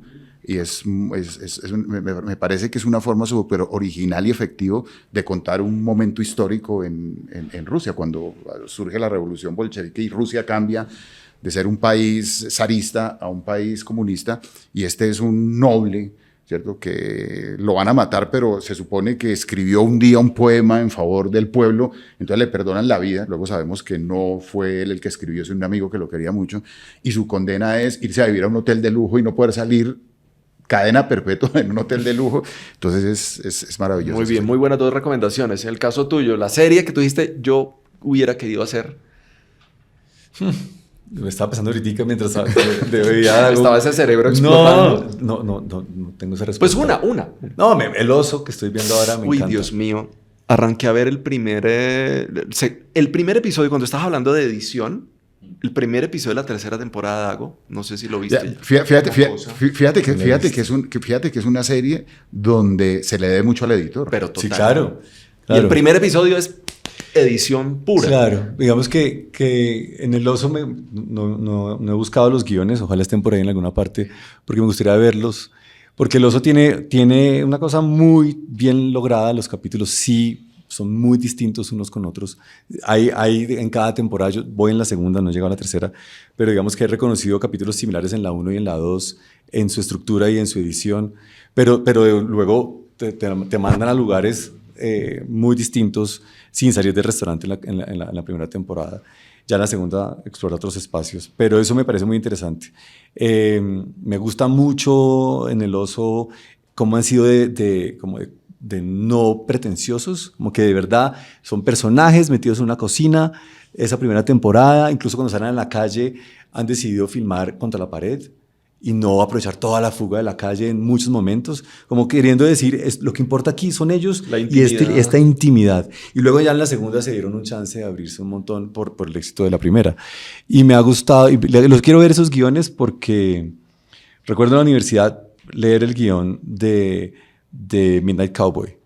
Y me parece que es una forma súper original y efectiva de contar un momento histórico en Rusia, cuando surge la revolución bolchevique y Rusia cambia de ser un país zarista a un país comunista, y este es un noble, ¿cierto? Que lo van a matar, pero se supone que escribió un día un poema en favor del pueblo, entonces le perdonan la vida. Luego sabemos que no fue él el que escribió, es un amigo que lo quería mucho, y su condena es irse a vivir a un hotel de lujo y no poder salir cadena perpetua en un hotel de lujo. Entonces es maravilloso. Muy bien, muy buenas dos recomendaciones. El caso tuyo, la serie que tú dijiste, yo hubiera querido hacer. Me estaba pensando ahorita mientras veía algo. Estaba ese cerebro explotando. No tengo esa respuesta. Pues una. No, el oso que estoy viendo ahora me encanta. Dios mío. Arranqué a ver el primer episodio, cuando estás hablando de edición, el primer episodio de la tercera temporada de Dago. No sé si lo viste. Ya, fíjate que es una serie donde se le debe mucho al editor. Pero total. Sí, claro. Y el primer episodio es edición pura. Claro, digamos que en El Oso no he buscado los guiones, ojalá estén por ahí en alguna parte, porque me gustaría verlos, porque El Oso tiene una cosa muy bien lograda, los capítulos sí son muy distintos unos con otros, hay en cada temporada, yo voy en la segunda, no he llegado a la tercera, pero digamos que he reconocido capítulos similares en la 1 y en la 2, en su estructura y en su edición, pero luego te mandan a lugares muy distintos sin salir del restaurante en la primera temporada. Ya en la segunda explora otros espacios, pero eso me parece muy interesante. Me gusta mucho en El Oso cómo han sido de no pretenciosos, como que de verdad son personajes metidos en una cocina. Esa primera temporada, incluso cuando salen a la calle, han decidido filmar contra la pared y no aprovechar toda la fuga de la calle en muchos momentos, como queriendo decir, lo que importa aquí son ellos y esta intimidad. Y luego ya en la segunda se dieron un chance de abrirse un montón por el éxito de la primera. Y me ha gustado, y los quiero ver esos guiones porque recuerdo en la universidad leer el guión de Midnight Cowboy.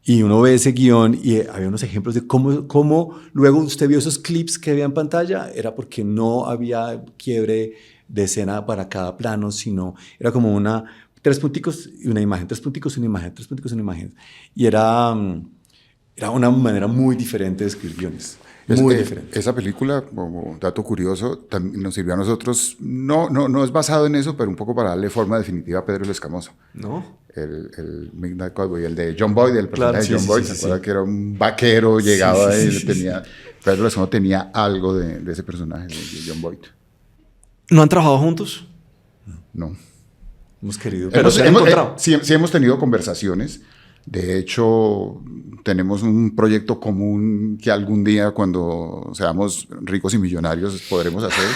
Y uno ve ese guión y había unos ejemplos de cómo luego usted vio esos clips que había en pantalla, era porque no había quiebre de escena para cada plano, sino era como tres punticos y una imagen, tres punticos y una imagen, tres punticos y una imagen. Y era una manera muy diferente de escribir guiones. Muy diferente. Esa película, como dato curioso, también nos sirvió a nosotros, no es basado en eso, pero un poco para darle forma definitiva a Pedro el Escamoso. ¿No? El Midnight Cowboy, el de John Boyd, el personaje de John Boyd, ¿se acuerda que era un vaquero, llegaba ahí, Pedro el Escamoso tenía algo de ese personaje de John Boyd. ¿No han trabajado juntos? No. Hemos querido. Pero se han encontrado. Sí hemos tenido conversaciones. De hecho, tenemos un proyecto común que algún día, cuando seamos ricos y millonarios, podremos hacer.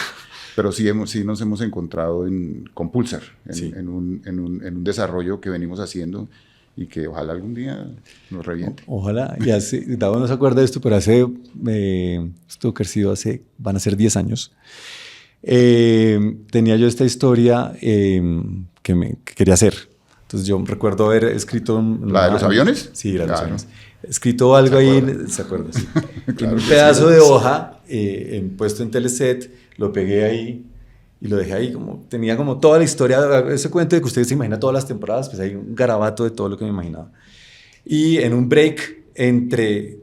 Pero sí nos hemos encontrado con Pulsar, en un desarrollo que venimos haciendo y que ojalá algún día nos reviente. Ojalá. Y Davo no se acuerda de esto, pero esto que ha sido van a ser 10 años. Tenía yo esta historia que quería hacer. Entonces yo recuerdo haber escrito... ¿La de los aviones? Sí, la de los aviones. Escrito algo ahí, ¿se acuerda? Sí. Claro, un pedazo de hoja puesto en Teleset, lo pegué ahí y lo dejé ahí. Tenía como toda la historia, ese cuento de que usted se imagina todas las temporadas, pues hay un garabato de todo lo que me imaginaba. Y en un break entre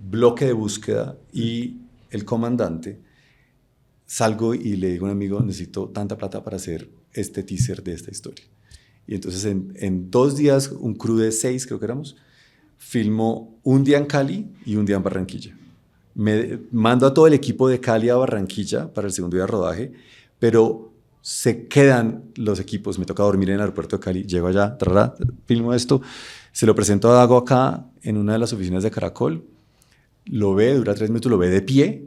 bloque de búsqueda y el comandante, salgo y le digo a un amigo, necesito tanta plata para hacer este teaser de esta historia. Y entonces en 2 días, un crew de 6 creo que éramos, filmó un día en Cali y un día en Barranquilla. Me mando a todo el equipo de Cali a Barranquilla para el segundo día de rodaje, pero se quedan los equipos, me toca dormir en el aeropuerto de Cali, llego allá, filmo esto, se lo presento a Dago acá en una de las oficinas de Caracol, lo ve, dura 3 minutos, lo ve de pie,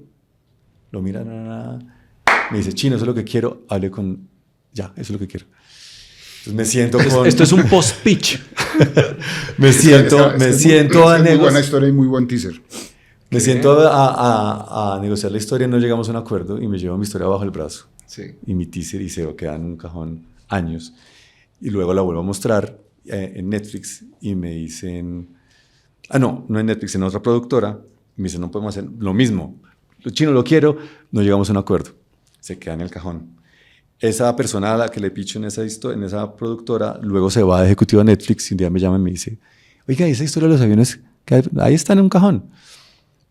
lo mira, me dice, Chino, eso es lo que quiero, hable con... Ya, eso es lo que quiero. Entonces me siento con... Esto es un post-pitch. me siento a negociar. Muy buena historia y muy buen teaser. Me siento a negociar la historia, no llegamos a un acuerdo y me llevo mi historia bajo el brazo. Sí. Y mi teaser y se queda en un cajón años. Y luego la vuelvo a mostrar en Netflix y me dicen... no en Netflix, en otra productora. Y me dicen, no podemos hacer lo mismo. Chino, lo quiero. No llegamos a un acuerdo. Se queda en el cajón. Esa persona a la que le picho en esa productora, luego se va de ejecutivo a Netflix y un día me llama y me dice, oiga, esa historia de los aviones, ahí está en un cajón.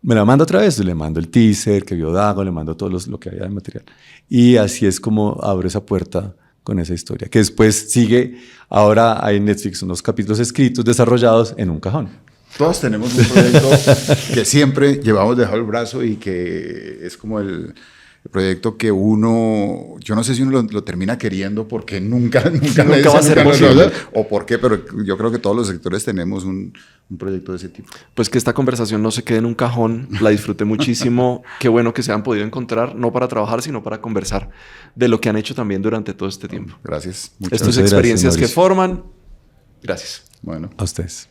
Me la manda otra vez, le mando el teaser que vio Dago, le mando todo lo que había de material. Y así es como abro esa puerta con esa historia, que después sigue, ahora hay en Netflix unos capítulos escritos, desarrollados en un cajón. Todos tenemos un proyecto que siempre llevamos debajo del brazo y que es como proyecto que uno, yo no sé si uno lo termina queriendo porque nunca va a ser posible. O por qué, pero yo creo que todos los sectores tenemos un proyecto de ese tipo. Pues que esta conversación no se quede en un cajón, la disfruté muchísimo. Qué bueno que se han podido encontrar, no para trabajar, sino para conversar de lo que han hecho también durante todo este tiempo. Gracias. Muchas Estas gracias. experiencias que Mauricio. forman. Gracias. Bueno. A ustedes.